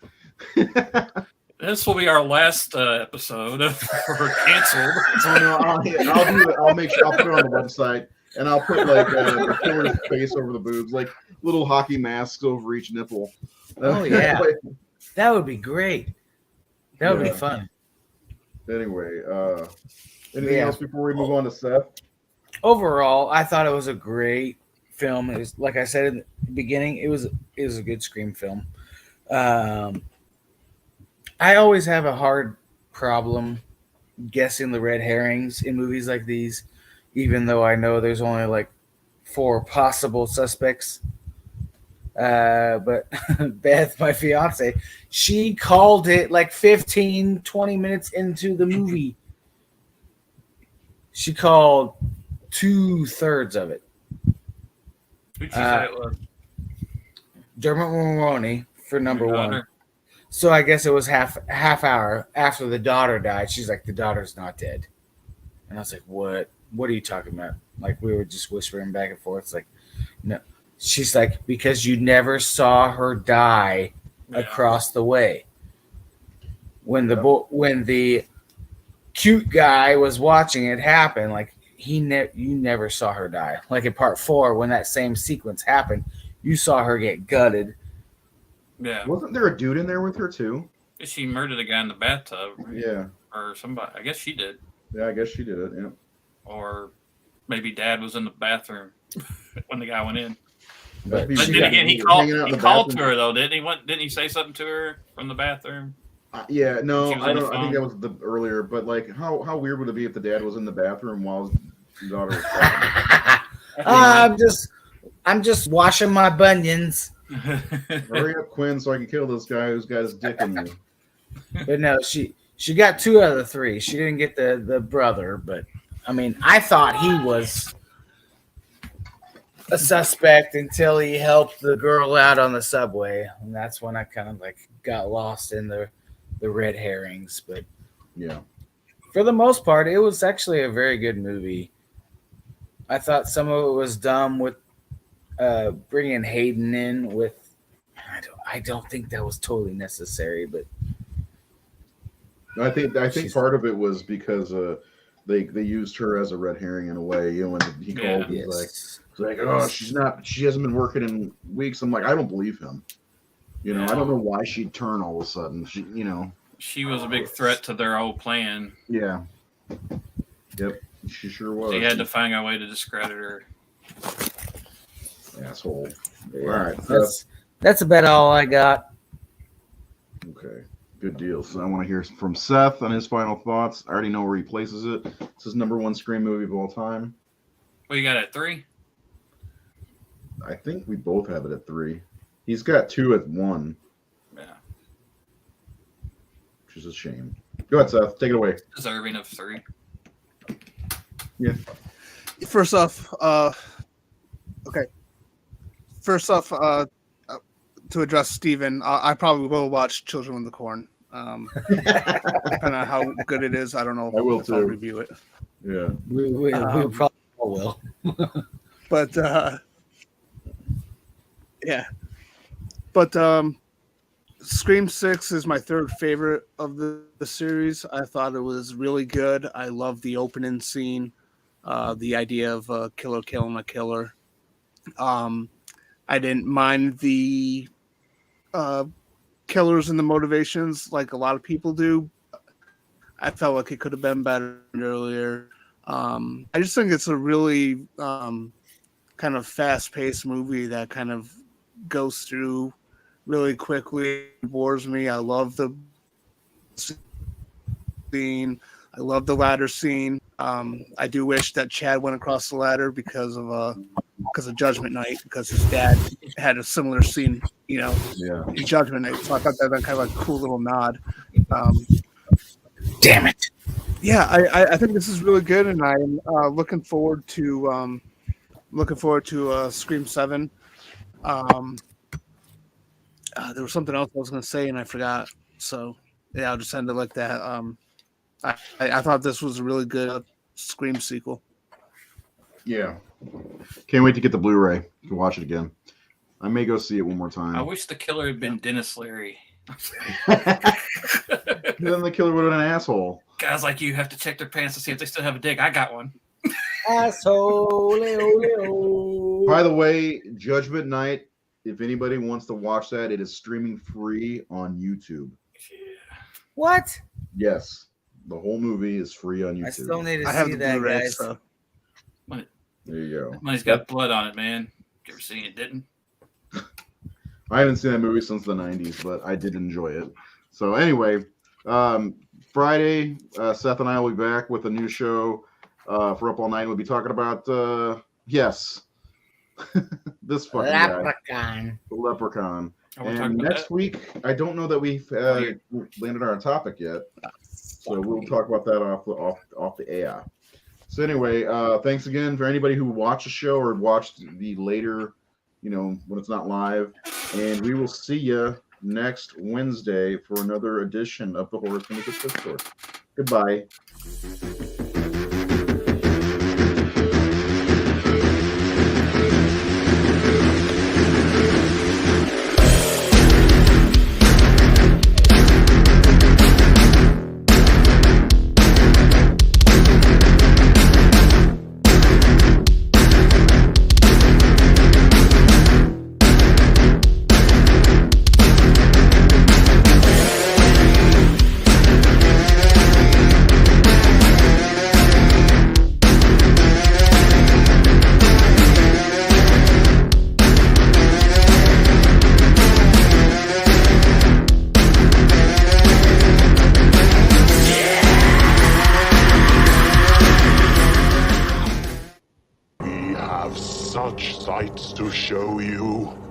This will be our last episode for canceled. I'll do it. I'll make sure I'll put it on the website and I'll put the killer's face over the boobs, like little hockey masks over each nipple. Oh yeah, that would be great. That would be fun. Anyway, anything else before we move on to Seth? overall, I thought it was a great film. It was, like I said in the beginning, it was a good Scream film. Um, I always have a hard problem guessing the red herrings in movies like these, even though I know there's only like 4 possible suspects. But Beth, my fiance, she called it like 15, 20 minutes into the movie. She called 2/3 of it. Who'd you say it was? Dermot Mulroney for number Your one. daughter? So I guess it was half hour after the daughter died. She's like, the daughter's not dead. And I was like, what? What are you talking about? Like, we were just whispering back and forth. It's like, no. She's like, because you never saw her die across the way. When the cute guy was watching it happen, like you never saw her die. Like in part 4, when that same sequence happened, you saw her get gutted. Yeah. Wasn't there a dude in there with her too? She murdered a guy in the bathtub. Right? Yeah. Or somebody. I guess she did. Yeah, I guess she did it. Yeah. Or maybe Dad was in the bathroom when the guy went in. But But then again, he called to her though, didn't he? Didn't he say something to her from the bathroom? Yeah, no, She was I on the don't. I think phone. that was the earlier. But like, how weird would it be if the dad was in the bathroom while his daughter was pregnant? I'm just washing my bunions. Hurry up, Quinn, so I can kill this guy who's got his dick in you. But no, she got 2 out of the 3. She didn't get the brother, but I mean, I thought he was a suspect until he helped the girl out on the subway, and that's when I kind of like got lost in the red herrings. But Yeah. for the most part, it was actually a very good movie. I thought some of it was dumb with bringing Hayden in with. I don't think that was totally necessary, but I think part of it was because they used her as a red herring in a way. You know, when he called, he's like, oh, she hasn't been working in weeks. I'm like, I don't believe him. You know, I don't know why she'd turn all of a sudden. She was a big threat to their whole plan. Yeah. Yep. She sure was. They had to find a way to discredit her. Asshole. yeah, All right. that's about all I got. Okay. Good deal. So I want to hear from Seth on his final thoughts. I already know where he places it. It's his number 1 Scream movie of all time. Well, you got it at 3? I think we both have it at 3. He's got 2 at 1. Yeah. Which is a shame. Go ahead, Seth. Take it away. Deserving of 3. Yeah. First off, to address Steven, I probably will watch Children of the Corn. Depending on how good it is, I don't know I will if I'll too. review it. Yeah. We probably all will. But yeah. But Scream 6 is my 3rd favorite of the series. I thought it was really good. I love the opening scene, the idea of a killer killing a killer. I didn't mind the killers and the motivations like a lot of people do. I felt like it could have been better earlier. I just think it's a really kind of fast-paced movie that kind of goes through really quickly, bores me. I love the scene. I love the ladder scene. I do wish that Chad went across the ladder because of Judgment Night, because his dad had a similar scene, in Judgment Night. So I thought that was kind of a cool little nod. Damn it! Yeah, I think this is really good, and I'm looking forward to Scream 7. There was something else I was going to say, and I forgot. So yeah, I'll just end it like that. I thought this was a really good Scream sequel. Yeah. Can't wait to get the Blu-ray to watch it again. I may go see it one more time. I wish the killer had been Dennis Leary. Then the killer would have been an asshole. Guys like you have to check their pants to see if they still have a dick. I got one. Asshole. By the way, Judgment Night, if anybody wants to watch that, it is streaming free on YouTube. What? Yes. The whole movie is free on YouTube. I still need to I have see the that, Blu-ray, guys. so. When There you go. Money's got blood on it, man. You ever seen it, didn't? I haven't seen that movie since the 90s, but I did enjoy it. So anyway, Friday, Seth and I will be back with a new show for Up All Night. We'll be talking about, yes, this fucking guy, the Leprechaun. And next week, I don't know that we've landed on our topic yet. So we'll talk about that off the air. So anyway, thanks again for anybody who watched the show or watched the later, when it's not live. And we will see you next Wednesday for another edition of the Horror Syndicate Discourse. Goodbye. Such sights to show you.